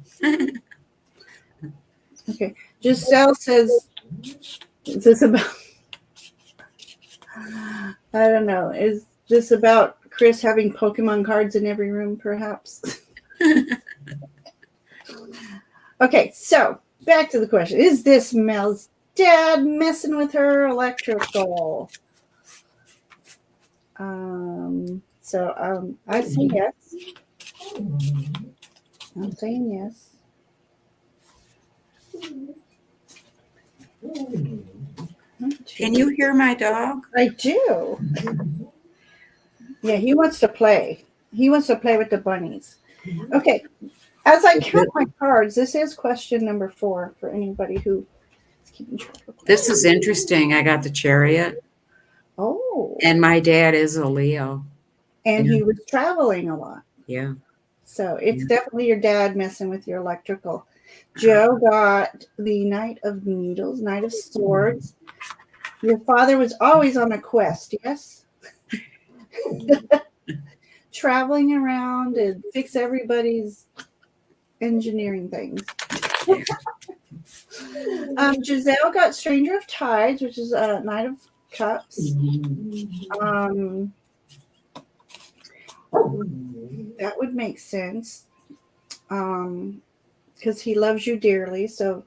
Okay. Giselle says, is this about, I don't know, is this about Chris having Pokemon cards in every room, perhaps? Okay, so back to the question. Is this Mel's dad messing with her electrical? I say yes. I'm saying yes. Can you hear my dog? I do. Yeah, he wants to play. He wants to play with the bunnies. Okay, as I count my cards, this is question number 4 for anybody who is keeping track of questions. This is interesting. I got the chariot, Oh, and my dad is a Leo. and Yeah. he was traveling a lot. Yeah. So it's definitely your dad messing with your electrical. Joe got the Knight of Needles, Knight of Swords. Your father was always on a quest, yes? Traveling around and fix everybody's engineering things. Giselle got Stranger of Tides, which is a Knight of Cups. That would make sense because he loves you dearly. So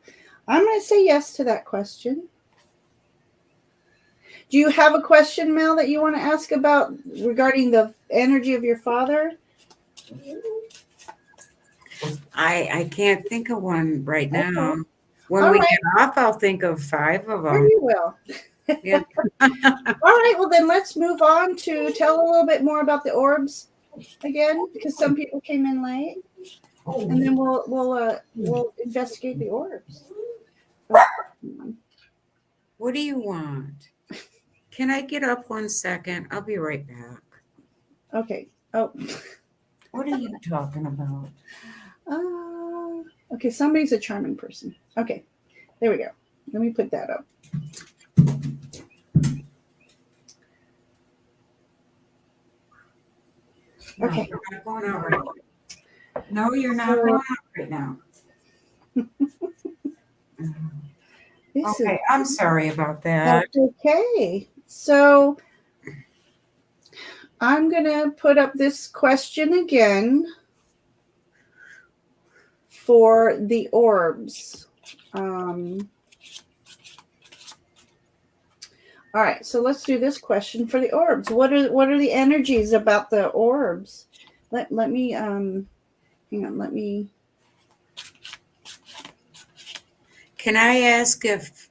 I'm going to say yes to that question. Do you have a question, Mel, that you want to ask about regarding the energy of your father? I can't think of one right now. Okay. When All we right. get off, I'll think of 5 of Sure them. you will. Yeah. All right. Well, then let's move on to tell a little bit more about the orbs again, because some people came in late, and then we'll investigate the orbs. What do you want? Can I get up 1 second? I'll be right back. Okay. Oh. What are you talking about? Okay. Somebody's a charming person. Okay. There we go. Let me put that up. Okay. No, you're not going out right now. No, you're not going out right now. Okay, I'm sorry about that. That's okay. So I'm going to put up this question again. for the orbs. All right, so let's do this question for the orbs. What are the energies about the orbs? Let me hang on. Let me. Can I ask if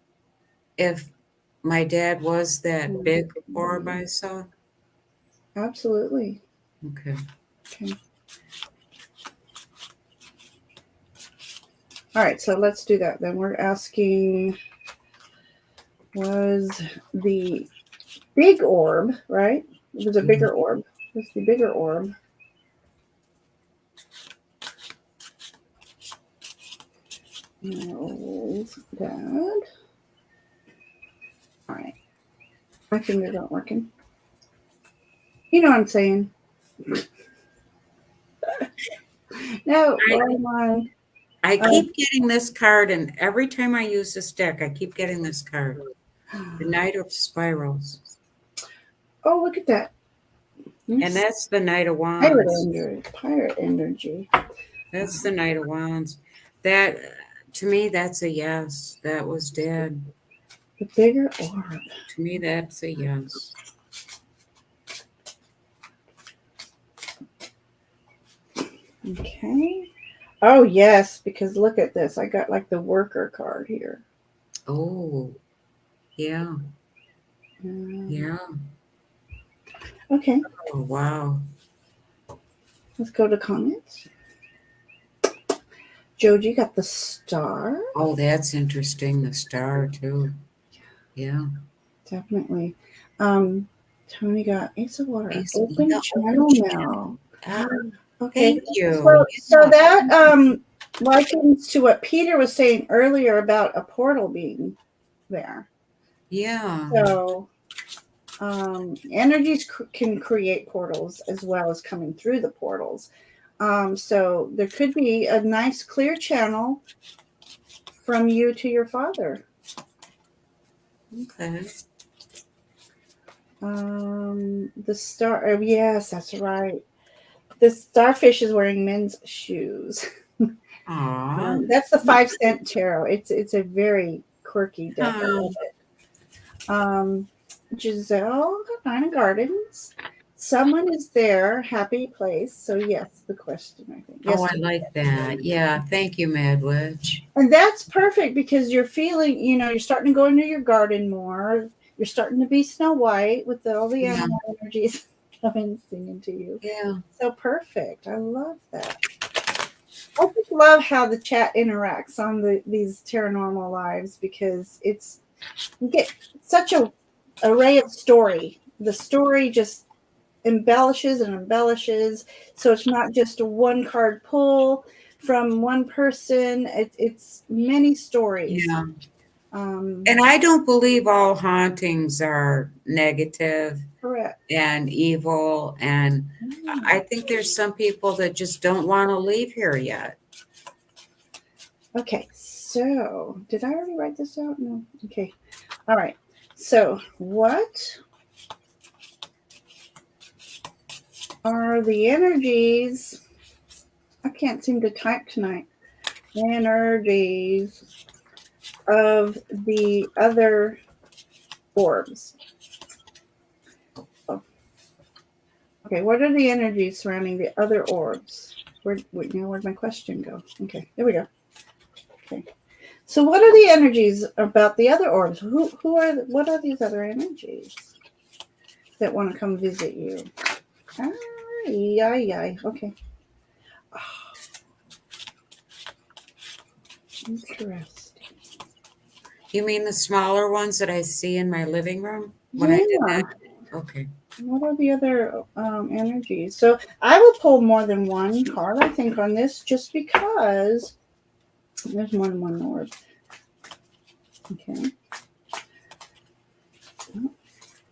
my dad was that big orb I saw? Absolutely. Okay. Okay. All right, so let's do that. Then we're asking, was the big orb, right? It was a bigger orb. Was the bigger orb Mel's dad? All right. My fingers aren't working. You know what I'm saying? No, wrong one. I keep getting this card, and every time I use this deck, I keep getting this card. The Knight of Spirals. Oh, look at that. And that's the Knight of Pirate Wands. energy. Pirate energy. That's the Knight of Wands. That, to me, that's a yes. That was dead. The bigger orb. To me, that's a yes. Okay. Oh, yes, because look at this. I got like the worker card here. Oh, yeah. Yeah. Okay. Oh, wow. Let's go to comments. Joji got the star. Oh, that's interesting. The star, too. Yeah. Definitely. Tony got Ace of Water. Ace- Open yeah, channel open now. Ah, Okay. thank you. So that likens to what Peter was saying earlier about a portal being there. Yeah. So energies can create portals as well as coming through the portals. So there could be a nice clear channel from you to your father. Okay. The star. Oh, yes, that's right. The starfish is wearing men's shoes. Aww. That's the 5-cent tarot. It's a very quirky deck. I love it. Giselle got 9 of Gardens. Someone is there. Happy place. So yes, the question I think. Yes, Oh, I like that. Yeah. Thank you, Mad Witch. and that's perfect because you're feeling. You're starting to go into your garden more. You're starting to be Snow White with all the animal energies coming singing to you. Yeah. So perfect. I love that. I just love how the chat interacts on these Paranormal Lives because you get such a array of story. The story just embellishes and embellishes, so it's not just a one card pull from one person. It's many stories. Yeah. And I don't believe all hauntings are negative Correct. and evil. And I think there's some people that just don't want to leave here yet. Okay, so did I already write this out? No. Okay. All right. So what are the energies? I can't seem to type tonight. Energies of the other orbs. Oh. Okay, what are the energies surrounding the other orbs? Where'd my question go? Okay, there we go. Okay. So what are the energies about the other orbs? What are these other energies that want to come visit you? Okay. Oh. Interesting. You mean the smaller ones that I see in my living room when I did that? Okay. What are the other energies? So I will pull more than one card, I think, on this just because there's more than one orb. Okay.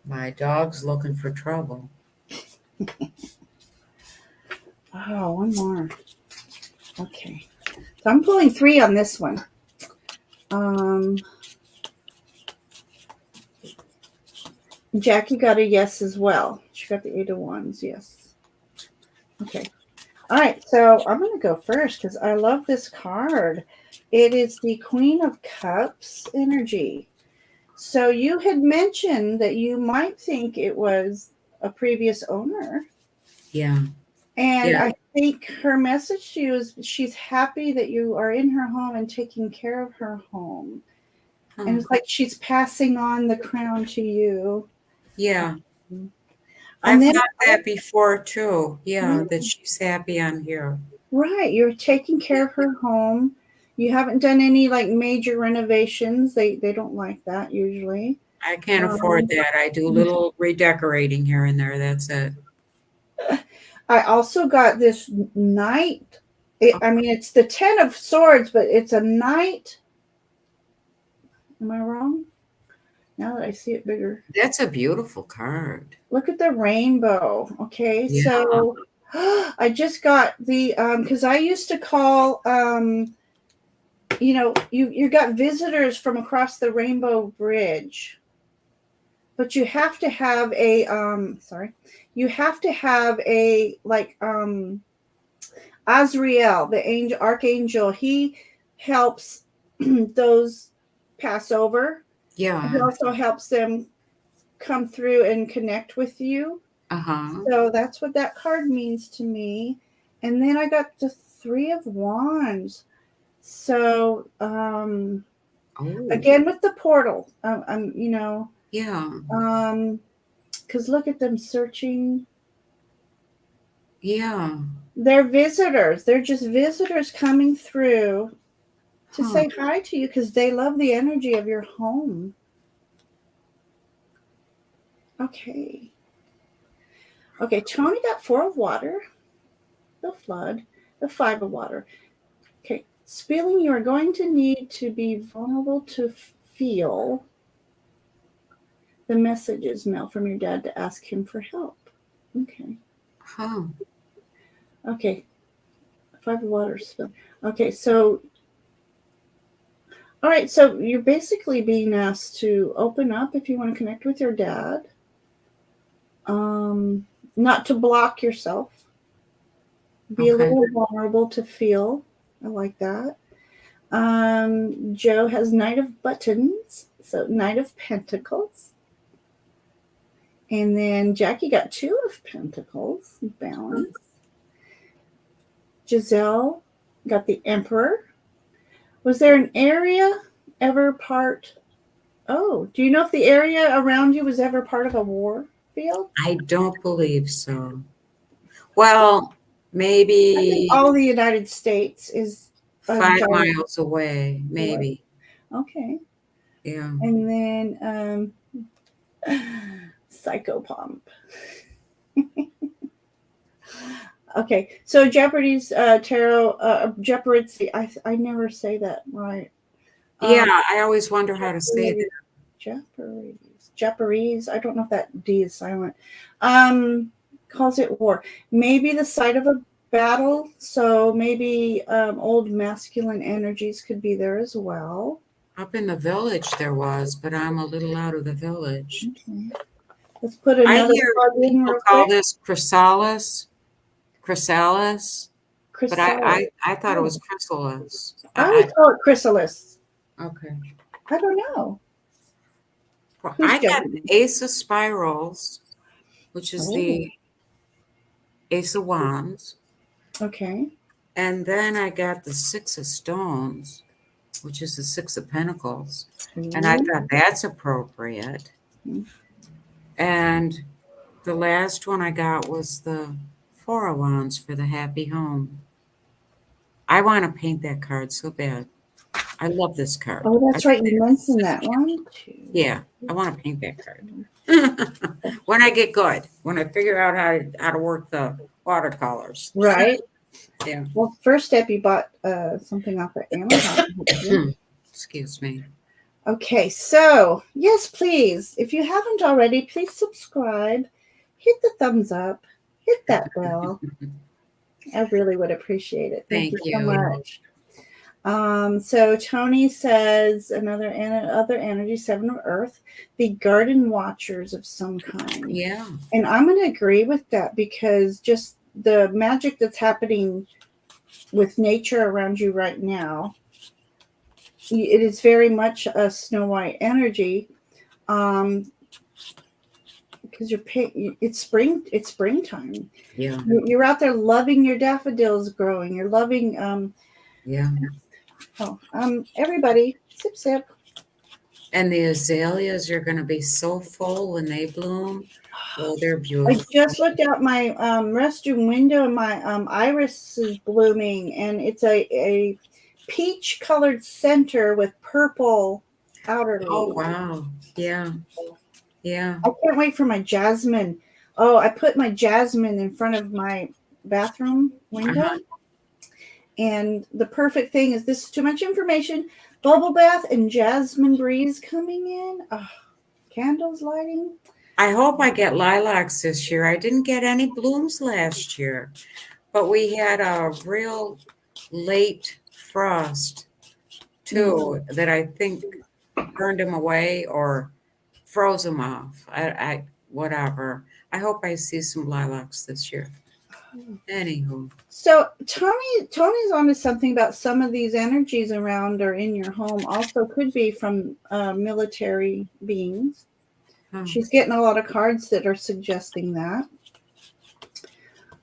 My dog's looking for trouble. Oh, one more. Okay. So I'm pulling 3 on this one. Jackie got a yes as well. She got the 8 of Wands, yes. Okay. All right, so I'm going to go first because I love this card. It is the Queen of Cups energy. So you had mentioned that you might think it was a previous owner. Yeah. And Yeah. I think her message to you is she's happy that you are in her home and taking care of her home. And Huh. it's like she's passing on the crown to you. Yeah. And I've then, got that before too. Yeah, that she's happy I'm here. right, you're taking care of her home. You haven't done any like major renovations. They don't like that usually. I can't afford Um, that. I do a little redecorating here and there. That's it. I also got this knight. I mean, it's the 10 of swords, but it's a knight. Am I wrong? Now that I see it bigger. That's a beautiful card. Look at the rainbow. Okay, Yeah. so I just got the because I used to call you got visitors from across the Rainbow Bridge, but you have to have a you have to have a like Azrael, the angel archangel. He helps those pass over. He Yeah. also helps them come through and connect with you. Uh-huh. So that's what that card means to me. And then I got the Three of Wands. So Oh, again with the portal, yeah. because look at them searching. Yeah. They're visitors. They're just visitors coming through to Huh. say hi to you because they love the energy of your home. Okay. Okay, Tony got Four of Water, the Flood, the Five of Water. Okay, Spilling, you are going to need to be vulnerable to feel the messages, Mel, from your dad to ask him for help. Okay. Huh. Okay. Five of Water spill. Okay, so all right, so you're basically being asked to open up if you want to connect with your dad. Not to block yourself. Be a Okay. little vulnerable to feel. I like that. Joe has Knight of Buttons, so Knight of Pentacles. And then Jackie got Two of Pentacles, balance. Giselle got the Emperor. Was there an area ever part? Oh, do you know if the area around you was ever part of a war field? I don't believe so. Well, I think maybe all the United States is a 5 miles away, war. maybe. Okay. Yeah. And then Psychopomp. Okay, so Jeopardy's tarot, Jeopardy. I never say that right. Yeah, I always wonder how to say that. Jeopardy's. I don't know if that D is silent. Calls it war. Maybe the site of a battle. So maybe old masculine energies could be there as well. Up in the village there was, but I'm a little out of the village. Okay. Let's put I another hear plug in people real call quick. this chrysalis, but Chrysalis. I thought it Oh, was chrysalis. I would call it chrysalis. Okay. I don't know. Well, Who's I got the judging? Ace of Spirals, which is Oh, the Ace of Wands, okay. and then I got the Six of Stones, which is the Six of Pentacles, and I Ooh. thought that's appropriate. And the last one I got was the Four of Wands for the happy home. I want to paint that card so bad. I love this card. Oh, I that's right. think You it's mentioned such that one too. yeah, I want to paint that card. When I get good, when I figure out how to work the watercolors. Right. Yeah. Well, first step, you bought something off of Amazon. Excuse me. Okay, so yes, please. If you haven't already, please subscribe, hit the thumbs up, hit that bell. I really would appreciate it. Thank Thank you so you. much. So Tony says other energy, Seven of Earth, the garden watchers of some kind. Yeah. And I'm going to agree with that because just the magic that's happening with nature around you right now, it is very much a Snow White energy. Um, because it's springtime. Yeah. You're out there loving your daffodils growing. You're loving Yeah. everybody sip sip. And the azaleas are going to be so full when they bloom. Oh, they're I beautiful. just looked out my restroom window and my iris is blooming, and it's a peach colored center with purple outer Oh, leaves. wow. Yeah. Yeah. I can't wait for my jasmine. Oh, I put my jasmine in front of my bathroom window. Uh-huh. And the perfect thing is, this is too much information. Bubble bath and jasmine breeze coming in. Oh, candles lighting. I hope I get lilacs this year. I didn't get any blooms last year, but we had a real late frost too that I think burned them away or froze them off. I whatever. I hope I see some lilacs this year. Anywho, So Tony's onto something about some of these energies around or in your home also could be from military beings. huh. She's getting a lot of cards that are suggesting that.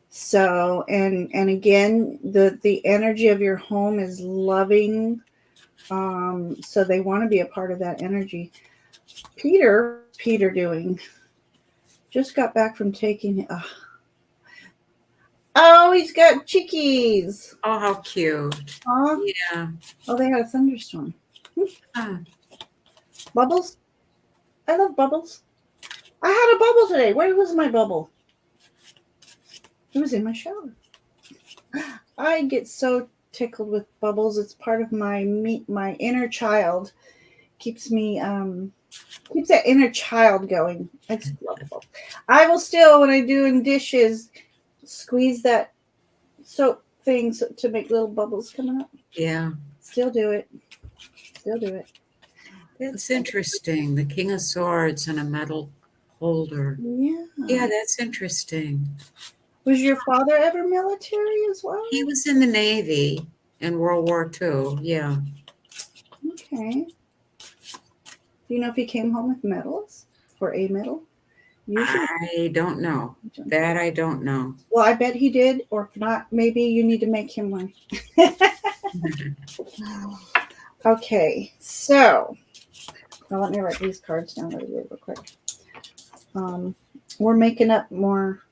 So and again, the energy of your home is loving. So they want to be a part of that energy. Peter doing? Just got back from taking. Oh, he's got chickies. Oh, how cute. Huh? Yeah. Oh, they had a thunderstorm. Huh. Bubbles. I love bubbles. I had a bubble today. Where was my bubble? It was in my shower. I get so tickled with bubbles. It's part of my inner child. Keeps me keeps that inner child going. I just love bubbles. I will still, when I'm doing dishes, squeeze that soap thing to make little bubbles coming up. Yeah. Still do it. Still do it. That's interesting. The King of Swords and a metal holder. Yeah. Yeah, that's interesting. Was your father ever military as well? He was in the Navy in World War II. Yeah. Okay. Do you know if he came home with medals or a medal? Usually. I don't know. That I don't know. Well, I bet he did, or if not, maybe you need to make him one. Okay, so now let me write these cards down real quick. We're making up more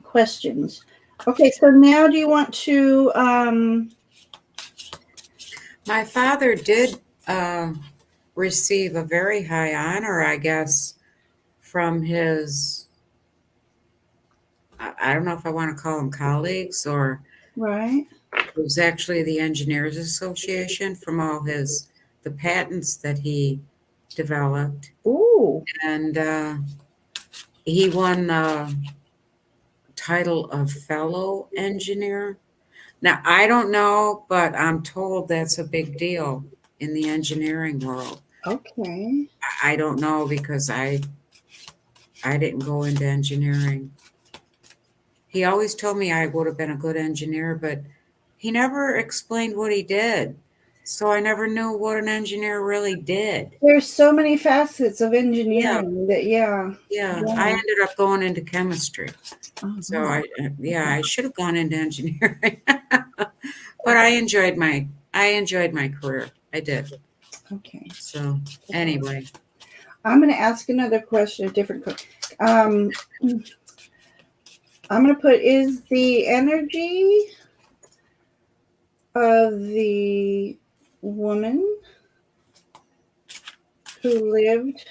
questions. Okay, so now do you want to My father did receive a very high honor, I guess, from his, I don't know if I want to call them colleagues, or right? it was actually the Engineers Association from all the patents that he developed. Ooh. And he won the title of fellow engineer. Now, I don't know, but I'm told that's a big deal in the engineering world. Okay. I don't know because I didn't go into engineering. He always told me I would have been a good engineer, but he never explained what he did. So I never knew what an engineer really did. There's so many facets of Yeah, engineering that yeah. Yeah. I ended up going into chemistry. Oh, So wow. I should have gone into engineering. But I enjoyed my career. I did. Okay. So anyway, I'm going to ask another question, a different question. I'm going to put, is the energy of the woman who lived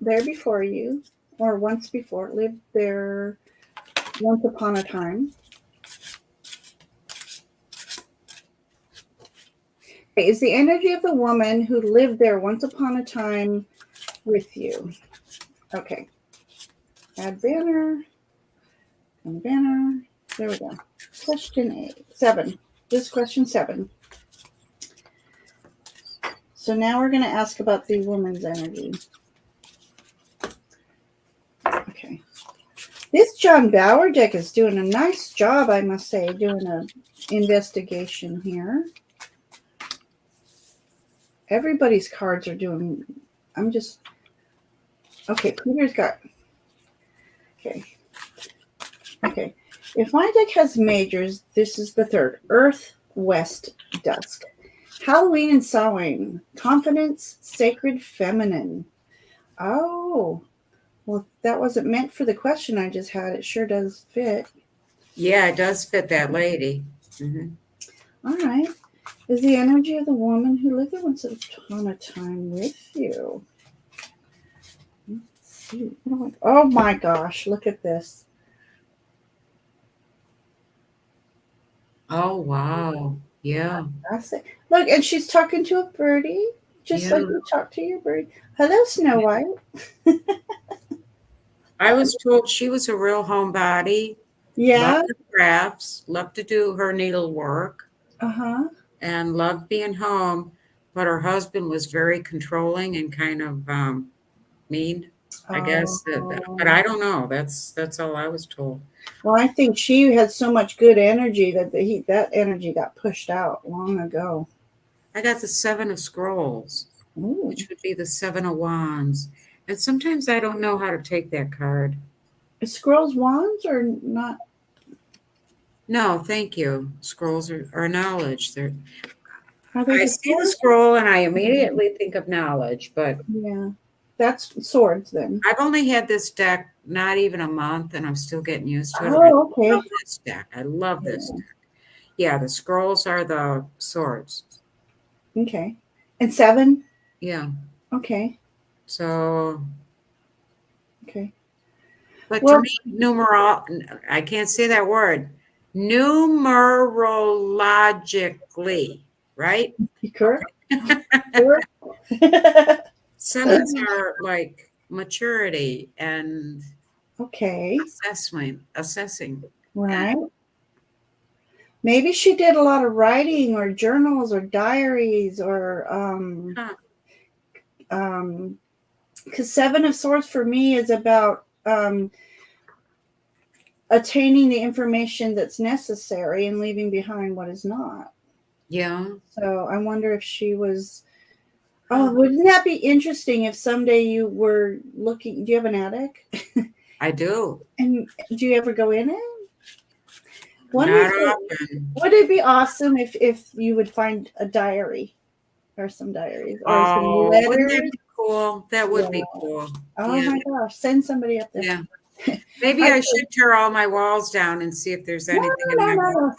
there before you, or once before, lived there once upon a time. Okay, is the energy of the woman who lived there once upon a time with you? Okay. Add banner. And banner. There we go. Question 7. This is question 7. So now we're going to ask about the woman's energy. Okay. This John Bauer deck is doing a nice job, I must say, doing an investigation here. Everybody's cards are doing. I'm just. Okay, Peter's got. Okay. Okay. If my deck has majors, this is the third. Earth, West, Dusk. Halloween and Samhain. Confidence, Sacred Feminine. Oh. Well, that wasn't meant for the question I just had. It sure does fit. Yeah, it does fit that lady. Mm-hmm. All right. Is the energy of the woman who lived there once upon a time with you? Let's see. Oh my gosh, look at this. Oh, wow. Yeah. Look, and she's talking to a birdie, just Yeah. like you talk to your bird. Hello, Snow White. I was told she was a real homebody. Yeah. Loved the crafts, loved to do her needlework, Uh-huh. and loved being home. But her husband was very controlling and kind of mean, I guess. But I don't know. That's all I was told. Well, I think she had so much good energy that that energy got pushed out long ago. I got the Seven of Scrolls, Ooh. which would be the Seven of Wands. And sometimes I don't know how to take that card. Is Scrolls wands or not? No, thank you. Scrolls are knowledge. Are they I see the scroll and I immediately think of knowledge, but yeah, that's swords then. I've only had this deck not even a month and I'm still getting used to it. Oh, okay. I love this deck. I love this deck. Yeah, the scrolls are the swords. Okay. And 7? Yeah. Okay. So. Okay. But to me, I can't say that word. Numerologically, right? Correct. Sevens are like maturity and okay. assessing. Right. Maybe she did a lot of writing or journals or diaries or because 7 of Swords for me is about attaining the information that's necessary and leaving behind what is not. Yeah. So I wonder if she was. Oh, wouldn't that be interesting if someday you were looking? Do you have an attic? I do. And do you ever go in it? Not often. Would it be awesome if you would find a diary or some diaries or some letters? Wouldn't that be cool? That would be cool. Oh my gosh, send somebody up there. Yeah. Maybe I should tear all my walls down and see if there's anything in my wall.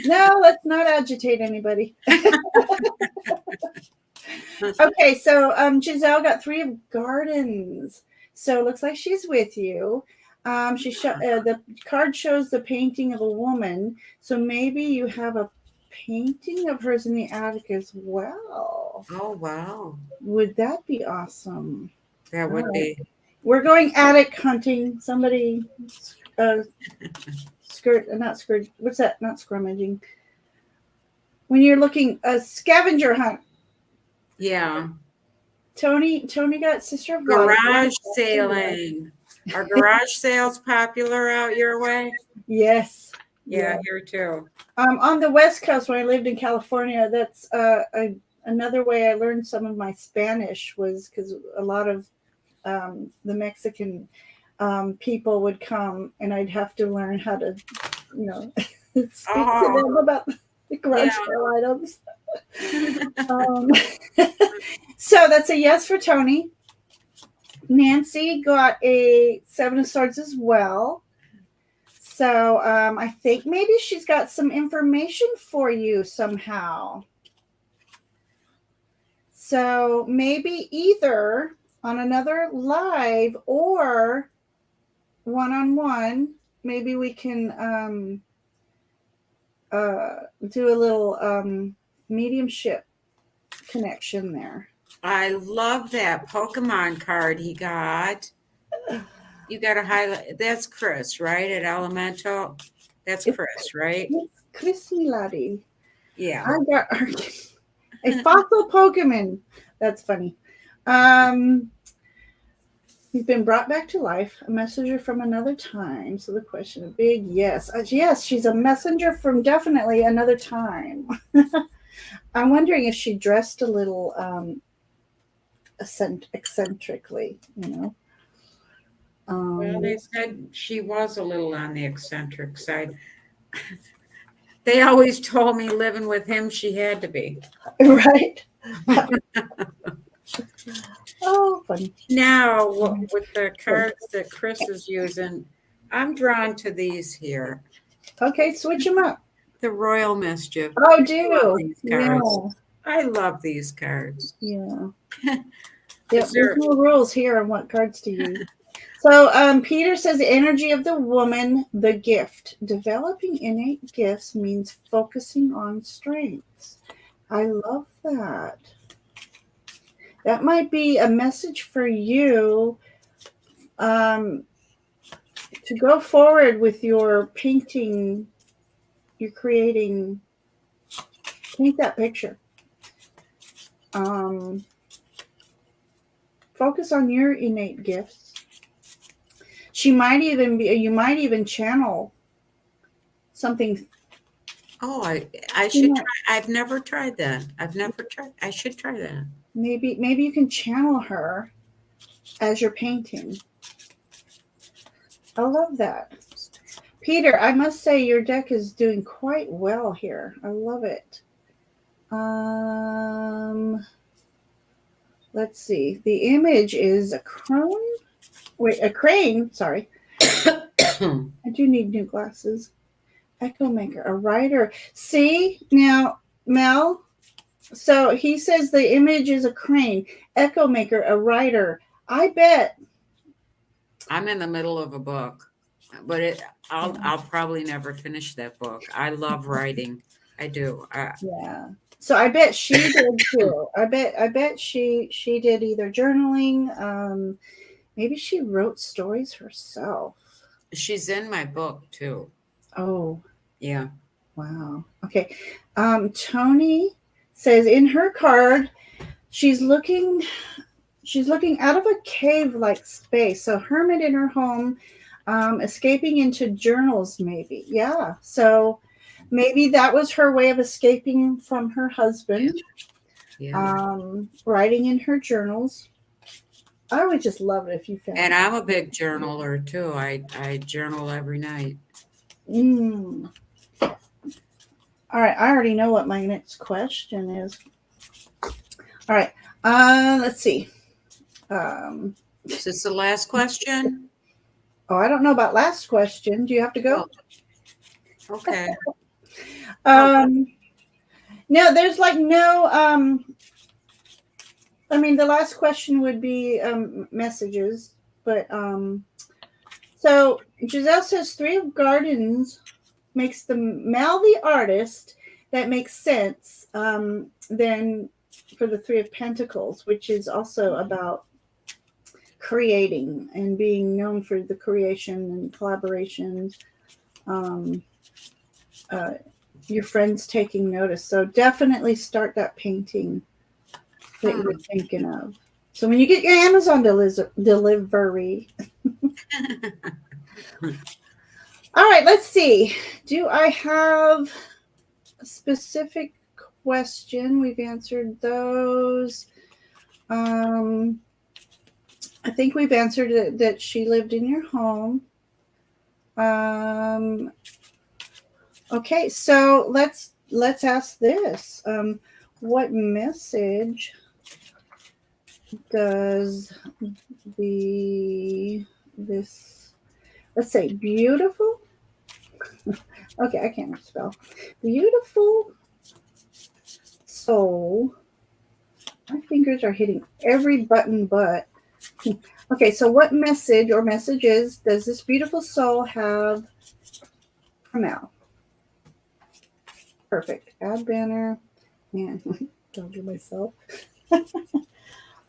No, let's not agitate anybody. Okay, so Giselle got 3 of Gardens. So it looks like she's with you. The card shows the painting of a woman. So maybe you have a painting of hers in the attic as well. Oh, wow. Would that be awesome? That would be. We're going attic hunting. Somebody not skirt. What's that? Not scrummaging. When you're looking a scavenger hunt. Yeah. Tony got Sister of Garage sailing. Are garage sales popular out your way? Yes. Yeah, here too. On the West Coast, when I lived in California, that's another way I learned some of my Spanish was because a lot of the Mexican people would come, and I'd have to learn how to, speak to them about the garage sale items. So that's a yes for Tony. Nancy got a 7 of Swords as well. So I think maybe she's got some information for you somehow. So maybe either on another live or one-on-one, maybe we can do a little mediumship connection there. I love that Pokemon card he got. You got to highlight. That's Chris, right? At Elemental. That's Chris, right? It's Chris Miladi. Yeah. I got a fossil Pokemon. That's funny. He's been brought back to life, a messenger from another time. So the question, a big yes. Yes, she's a messenger from definitely another time. I'm wondering if she dressed a little eccentrically, you know. Well, Um, they said she was a little on the eccentric side. They always told me living with him, she had to be. right? Oh, funny. Now, with the cards that Chris is using, I'm drawn to these here. Okay, switch them up. The Royal Mischief. Oh, I love do. these cards. Yeah. I love these cards. Yeah. Yep. Is There's there, no rules here on what cards to use. So Peter says the energy of the woman, the gift. Developing innate gifts means focusing on strengths. I love that. That might be a message for you um, to go forward with your painting, you're creating, paint that picture. Um, Focus on your innate gifts. She might even be, you might even channel something. oh, I You should might, try. I've never tried that. I've never tried. I should try that. maybe you can channel her as you're painting. I love that. Peter, I must say your deck is doing quite well here. I love it. Let's see. The image is a crone. Wait, a crane. Sorry. I do need new glasses. Echo maker, a writer. See now, Mel. So he says the image is a crane. Echo maker, a writer. I bet. I'm in the middle of a book, but I'll probably never finish that book. I love writing. I do. Yeah. So I bet she did too. I bet she did either journaling. Maybe she wrote stories herself. She's in my book too. Oh, Yeah. wow. Okay. Tony says in her card, she's looking out of a cave-like space. So hermit in her home, escaping into journals, maybe. Yeah. So maybe that was her way of escaping from her husband. Yeah. Writing in her journals. I would just love it if you found. And I'm a big journaler too. I journal every night. Mm. All right, I already know what my next question is. All right, let's see. Is this the last question? Oh, I don't know about last question. Do you have to go? Oh, okay. No, there's like no. I mean, the last question would be messages, but so Giselle says Three of Gardens makes the Mel the artist. That makes sense. Then for the Three of Pentacles, which is also about creating and being known for the creation and collaborations. Your friends taking notice. So definitely start that painting that you're thinking of. So when you get your Amazon delivery. All right, let's see. Do I have a specific question? We've answered those. I think we've answered it, that she lived in your home. Okay, so let's ask this. What message does this, let's say, beautiful? Okay, I can't spell. Beautiful soul. My fingers are hitting every button but. Okay, so what message or messages does this beautiful soul have for Mel? Perfect. Add banner. Man, don't do myself.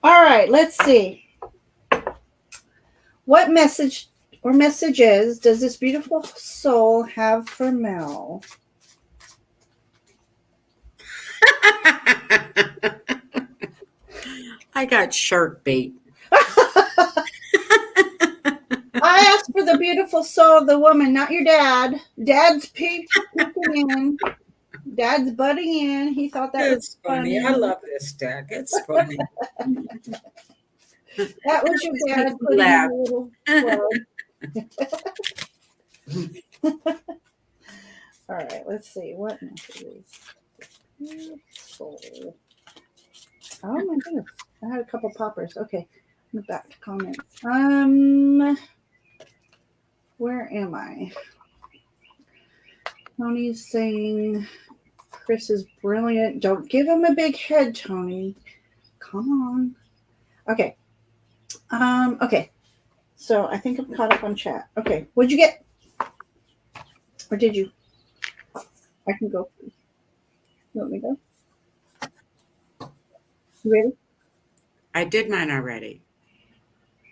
All right, let's see. What message or messages does this beautiful soul have for Mel? I got shark bait. That's for the beautiful soul of the woman, not your dad. Dad's peeking in. Dad's butting in. He thought that was It's funny. I funny. love this deck. It's funny. That was your Just makes dad me putting in laugh. a little plug. All right, let's see. What message is soul? Oh my goodness. I had a couple poppers. Okay. Back to comments. Where am I? Tony's saying Chris is brilliant. Don't give him a big head, Tony. Come on. Okay. Okay. So I think I'm caught up on chat. Okay. What'd you get? Or did you? I can go. You want me to go? You ready? I did mine already.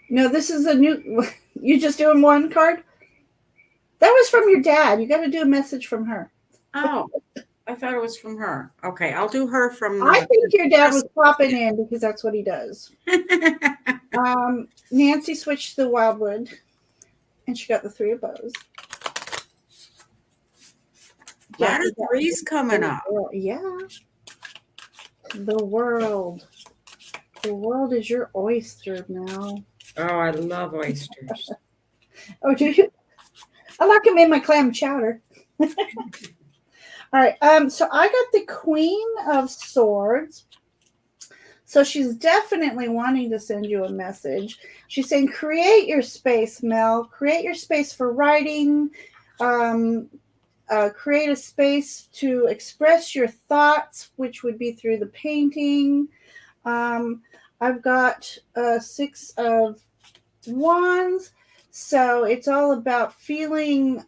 No, this is a new. You just doing one card? That was from your dad. You got to do a message from her. Oh, I thought it was from her. Okay, I'll do her from I think your dad was popping in because that's what he does. Nancy switched the Wildwood, and she got the Three of Bows. A lot of threes coming up. Yeah. The world. The world is your oyster now. Oh, I love oysters. Oh, do you? I like them in my clam chowder. All right. So I got the Queen of Swords. So she's definitely wanting to send you a message. She's saying, create your space, Mel. Create your space for writing. Create a space to express your thoughts, which would be through the painting. I've got 6 of Wands. So it's all about feeling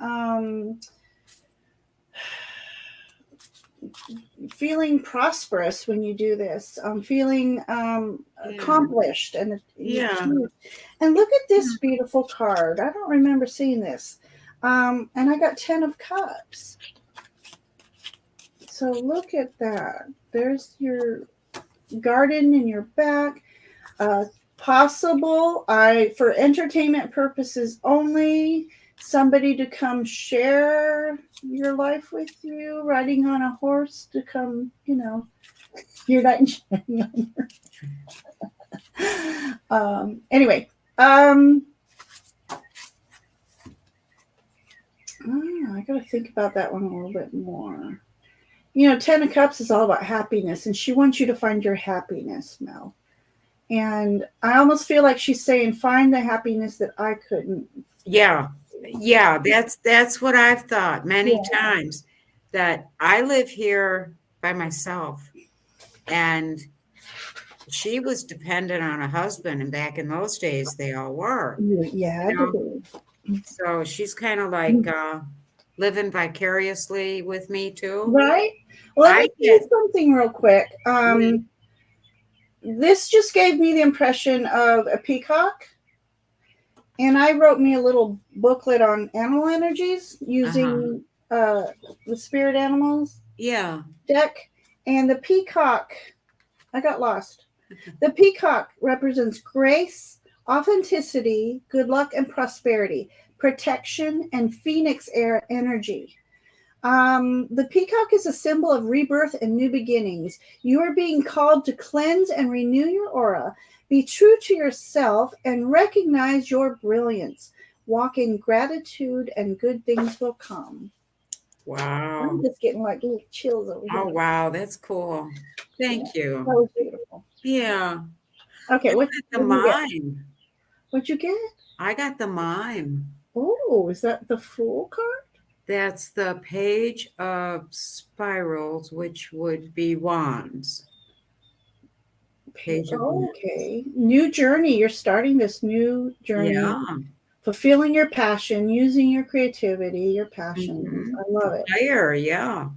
prosperous when you do this, feeling accomplished and and look at this beautiful card. I don't remember seeing this, and I got 10 of Cups. So look at that. There's your garden in your back. Possible, for entertainment purposes only, somebody to come share your life with you, riding on a horse to come, you're not anyway, I gotta think about that one a little bit more. 10 of Cups is all about happiness, and she wants you to find your happiness, Mel. And I almost feel like she's saying, find the happiness that I couldn't. Yeah. That's what I've thought many times, that I live here by myself, and she was dependent on a husband, and back in those days they all were. Yeah. So she's kind of like living vicariously with me too. Right. Well, let me do something real quick. This just gave me the impression of a peacock. And I wrote me a little booklet on animal energies using the spirit animals deck. And the peacock, I got lost. The peacock represents grace, authenticity, good luck, and prosperity, protection, and phoenix air energy. The peacock is a symbol of rebirth and new beginnings. You are being called to cleanse and renew your aura. Be true to yourself and recognize your brilliance. Walk in gratitude and good things will come. Wow. I'm just getting like little chills over here. Oh, wow. That's cool. Thank you. That was beautiful. Yeah. Okay. What's the mime? What'd you get? I got the mime. Oh, is that the Fool card? That's the Page of Spirals, which would be Wands. Page of Wands. Okay. New journey. You're starting this new journey. Yeah. Fulfilling your passion, using your creativity, your passion. Mm-hmm. I love it. Fire, yeah.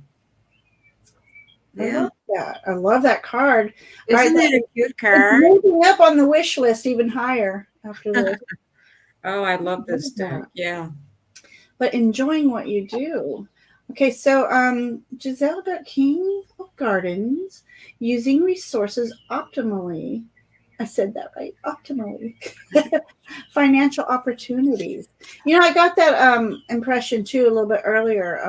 I love that card. Isn't that a cute card? It's moving up on the wish list even higher after this. Oh, I love this deck. Yeah. But enjoying what you do. Okay, so Giselle got King of Gardens, using resources optimally. I said that right. Optimally. Financial opportunities. I got that impression too a little bit earlier.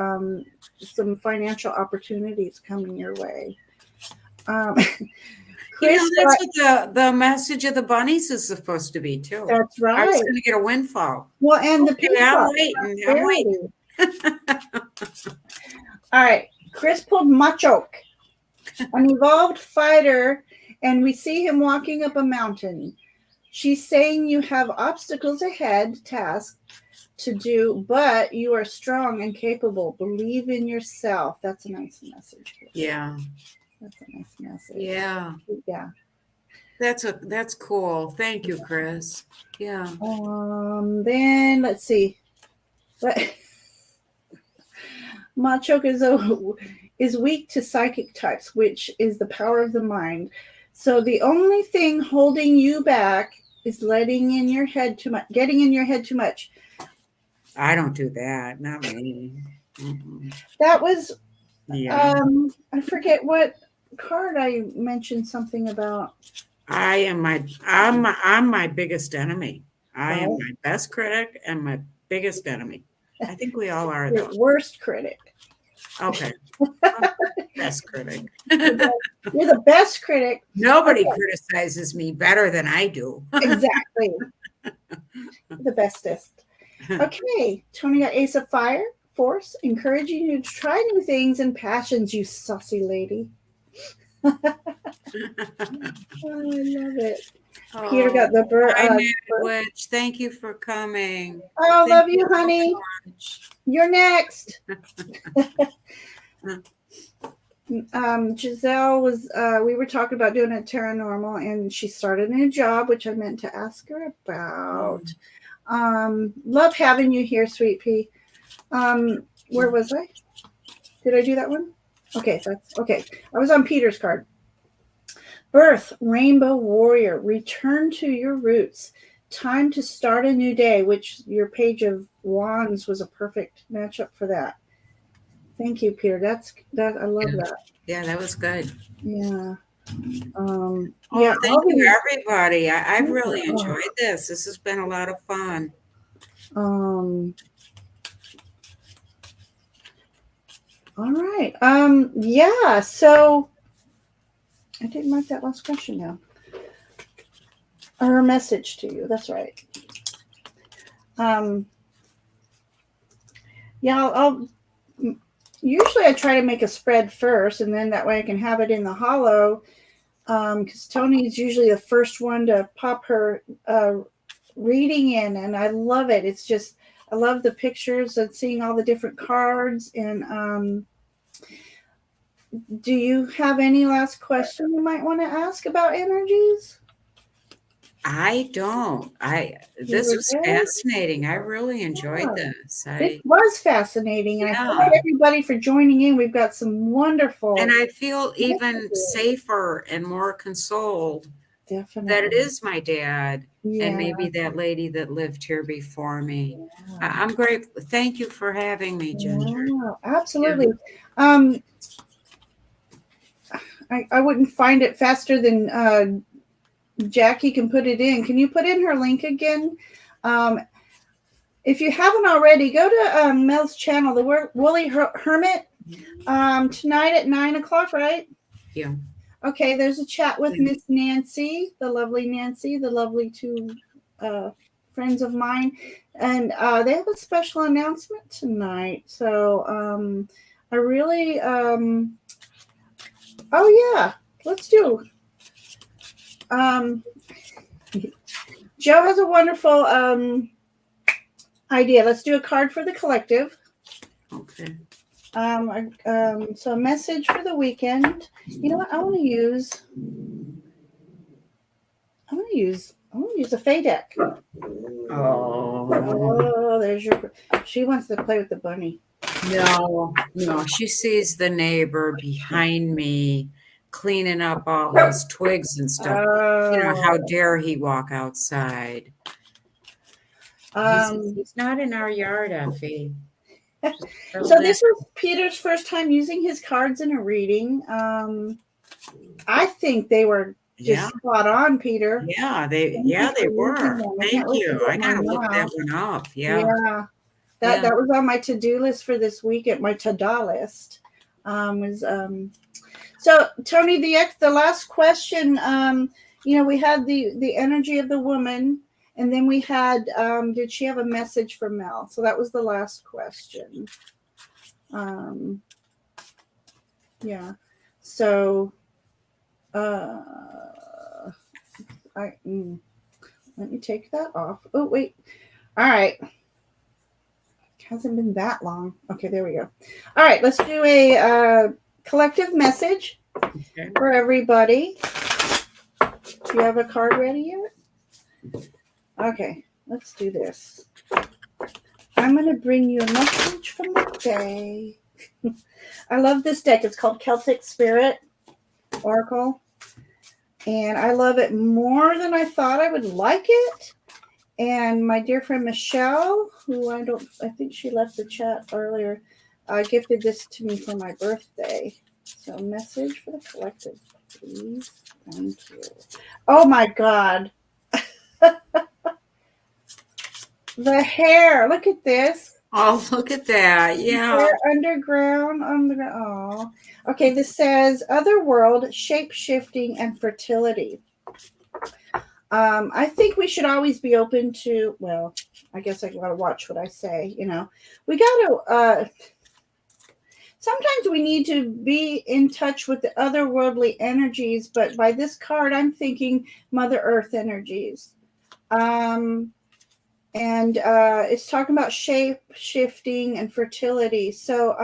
Some financial opportunities coming your way. Um, Chris, That's what the message of the bunnies is supposed to be too. that's I was right. going to get a windfall. Well, and the Okay, people. I'm waiting. I'm waiting. All right. Chris pulled Machoke, an evolved fighter, and we see him walking up a mountain. She's saying you have obstacles ahead, tasks to do, but you are strong and capable. Believe in yourself. That's a nice message. Yeah. That's a nice message. Yeah. Yeah. That's cool. Thank you, Chris. Yeah. Then let's see. Machoke is weak to psychic types, which is the power of the mind. So the only thing holding you back is getting in your head too much. I don't do that. Not me. Mm-mm. That was Yeah. I forget what card I mentioned something about. I'm my biggest enemy. I am my best critic and my biggest enemy. I think we all are Your though. worst critic. Okay. Best critic. You're the best critic. Nobody criticizes me better than I do. Exactly. The bestest. Okay. Tony got Ace of Fire, Force, encouraging you to try new things and passions, you saucy lady. Oh, I love it. Peter got the bird. Witch, thank you for coming. I love you, honey. You're next. Giselle was, we were talking about doing a paranormal, and she started a new job, which I meant to ask her about. Love having you here, Sweet Pea. Where was I? Did I do that one? Okay, that's okay. I was on Peter's card. Birth, Rainbow Warrior, return to your roots. Time to start a new day, which your Page of Wands was a perfect matchup for that. Thank you, Peter. That I love that. Yeah, that was good. Yeah. Thank you, everybody. I've really enjoyed this. This has been a lot of fun. All right. Yeah. So I didn't mark that last question down. Her message to you. That's right. Yeah. I'll usually I try to make a spread first, and then that way I can have it in the hollow. Because Tony is usually the first one to pop her reading in, and I love it. It's just I love the pictures and seeing all the different cards. And do you have any last question you might want to ask about energies? I don't. This was fascinating. I really enjoyed this. It was fascinating, and I thank everybody for joining in. We've got some wonderful, and I feel even safer and more consoled that it is my dad and maybe that lady that lived here before me. I'm grateful. Thank you for having me, Ginger. Yeah, absolutely. Yeah. I wouldn't find it faster than Jackie can put it in. Can you put in her link again? If you haven't already, go to Mel's channel, the Wooly Hermit, tonight at 9:00, right? Yeah. Okay, there's a chat with Miss Nancy, the lovely two friends of mine, and they have a special announcement tonight. So I really, oh yeah, let's do. Joe has a wonderful idea. Let's do a card for the collective. Okay. So a message for the weekend. You know what? I want to use a Fae deck. Oh, there's your. She wants to play with the bunny. No. She sees the neighbor behind me cleaning up all those twigs and stuff. How dare he walk outside? He's not in our yard, Effie. So this was Peter's first time using his cards in a reading. I think they were Yeah. just spot on, Peter. Thank you Yeah, for they using were. them. I can't Thank wait to you. I get gotta mine look that now. one up. Yeah. Yeah, that Yeah. that was on my to-do list for this week at my to-do list. Was So Tony, the last question. We had the energy of the woman, and then we had did she have a message for Mel? So that was the last question. Um, yeah. So I let me take that off. Oh wait. All right. Hasn't been that long. Okay, there we go. All right, let's do a collective message Okay. for everybody. Do you have a card ready yet? Okay, let's do this. I'm going to bring you a message from the day. I love this deck. It's called Celtic Spirit Oracle. And I love it more than I thought I would like it. And my dear friend Michelle, who I think she left the chat earlier, gifted this to me for my birthday. So, message for the collective, please. Thank you. Oh my God. The hair. Look at this. Oh, look at that. Yeah. Hair underground on the ground. Oh. Okay, this says otherworld, shape shifting, and fertility. I think we should always be open to, well, I guess I gotta watch what I say, We gotta sometimes we need to be in touch with the otherworldly energies, but by this card, I'm thinking Mother Earth energies. And it's talking about shape shifting and fertility. So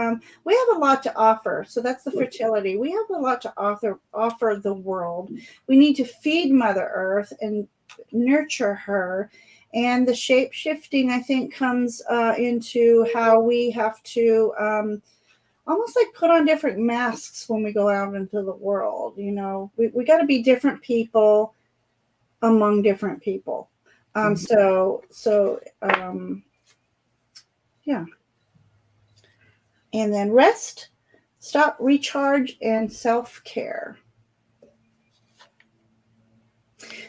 we have a lot to offer. So that's the fertility. We have a lot to offer the world. We need to feed Mother Earth and nurture her. And the shape shifting, I think, comes into how we have to almost like put on different masks when we go out into the world. We got to be different people among different people. Yeah. And then rest, stop, recharge, and self-care.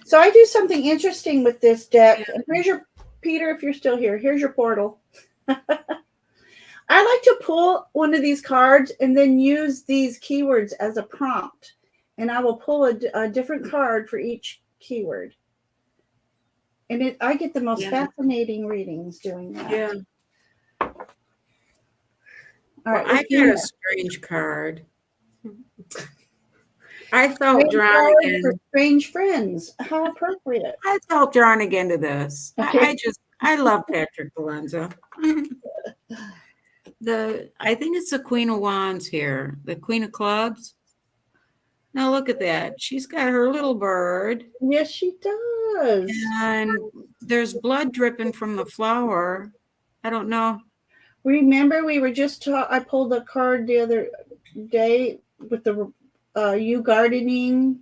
So I do something interesting with this deck. And here's your, Peter, if you're still here, here's your portal. I like to pull one of these cards and then use these keywords as a prompt. And I will pull a different card for each keyword. And I get the most fascinating readings doing that. Yeah. All right, I got a strange card. I felt drawn again. For strange friends. How appropriate. I felt drawn again to this. Okay. I love Patrick Valenza. I think it's the Queen of Wands here, the Queen of Clubs. Now look at that. She's got her little bird. Yes, she does. And there's blood dripping from the flower. I don't know. Remember, we were just I pulled a card the other day with the you gardening.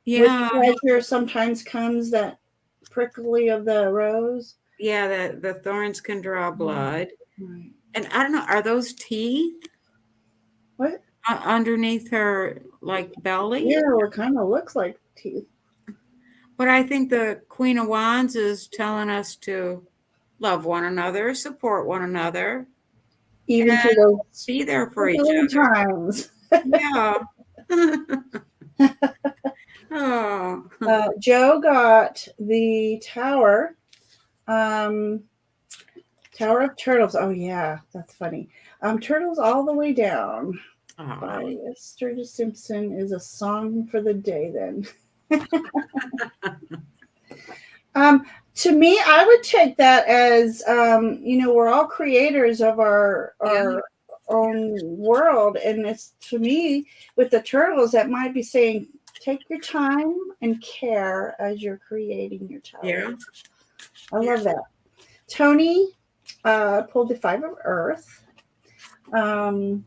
Yeah. With pleasure sometimes comes that prickly of the rose. Yeah, the thorns can draw blood. Right. And I don't know, are those teeth? What? Underneath her, like, belly? Yeah, it kind of looks like teeth. But I think the Queen of Wands is telling us to love one another, support one another. Even through those be there for each other. times. Yeah. Oh. Joe got the Tower. Tower of Turtles. Oh, yeah, that's funny. Turtles All the Way Down by Sturgis Simpson is a song for the day then. To me, I would take that as, we're all creators of our own world. And it's, to me, with the turtles, that might be saying, take your time and care as you're creating your tower. Yeah. I love that. Tony pulled the Five of Earth. Time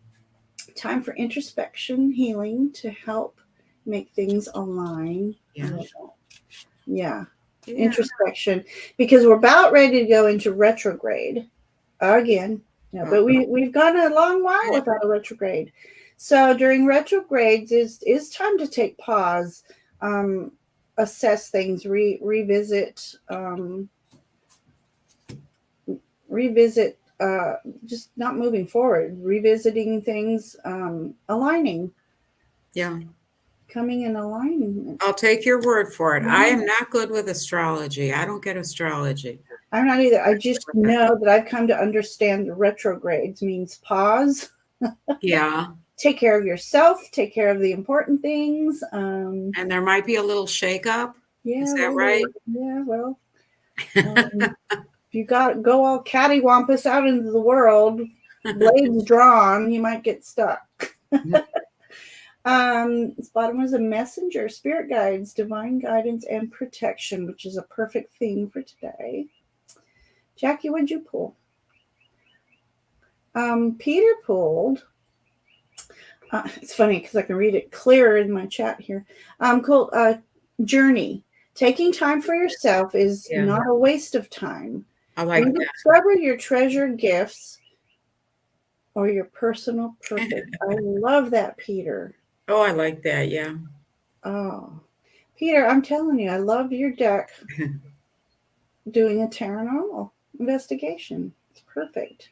for introspection, healing to help make things align. Yeah. Introspection, because we're about ready to go into retrograde again. But we've gone a long while without a retrograde. So during retrogrades is time to take pause. um, assess things, revisit, just not moving forward, revisiting things, aligning, Yeah. coming in alignment. I'll take your word for it. I Yeah. am not good with astrology. I don't get astrology. I'm not either. I just know that I've come to understand the retrogrades means pause, Yeah. take care of yourself, take care of the important things. And there might be a little shakeup. Is Yeah, that well, right? yeah, well, if you got go all cattywampus out into the world, blades drawn, you might get stuck. This bottom was a messenger, spirit guides, divine guidance, and protection, which is a perfect theme for today. Jackie, what'd you pull? Peter pulled. It's funny because I can read it clearer in my chat here. Called Journey. Taking time for yourself is Yeah. not a waste of time. I like that. Rediscover your treasured gifts or your personal purpose. I love that, Peter. Oh, I like that. Yeah. Oh, Peter, I'm telling you, I love your deck doing a paranormal investigation. It's perfect.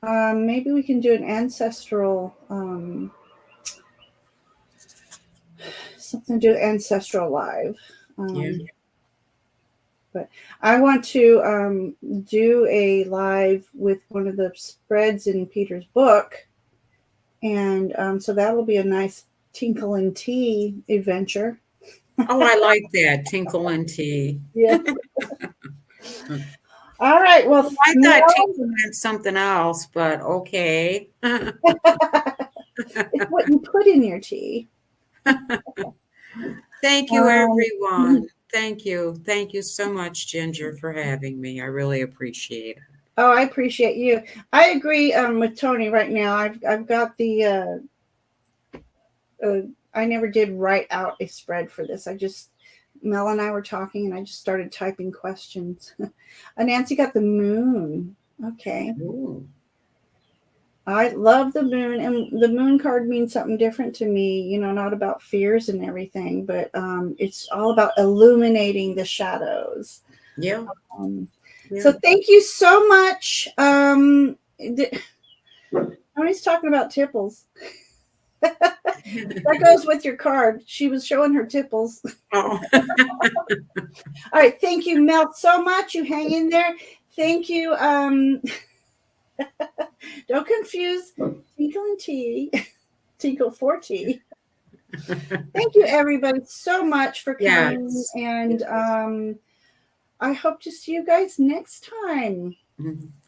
Maybe we can do an ancestral, something to do ancestral live. Yeah. But I want to do a live with one of the spreads in Peter's book. And so that'll be a nice tinkle and tea adventure. Oh, I like that. Tinkle and tea. Yeah. All right. Well, I thought Mel, tinkle meant something else, but okay. it's what you put in your tea. Thank you, Um, everyone. Thank you. Thank you so much, Ginger, for having me. I really appreciate it. Oh, I appreciate you. I agree with Tony right now. I've got the I never did write out a spread for this. I just Mel and I were talking, and I just started typing questions. Nancy got the moon. Okay, Ooh. I love the moon, and the moon card means something different to me. You know, not about fears and everything, but it's all about illuminating the shadows. Yeah. Um, Yeah. So thank you so much. Tony's talking about tipples. That goes with your card. She was showing her tipples. Oh. All right. Thank you, Mel, so much. You hang in there. Thank you. Don't confuse Tinkle and Tea. Tinkle for Tea. Thank you, everybody, so much for coming. Yes. And Yes. I hope to see you guys next time.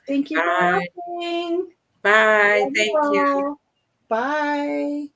Thank you for Bye. watching. Bye. Love you Thank you. all. Bye.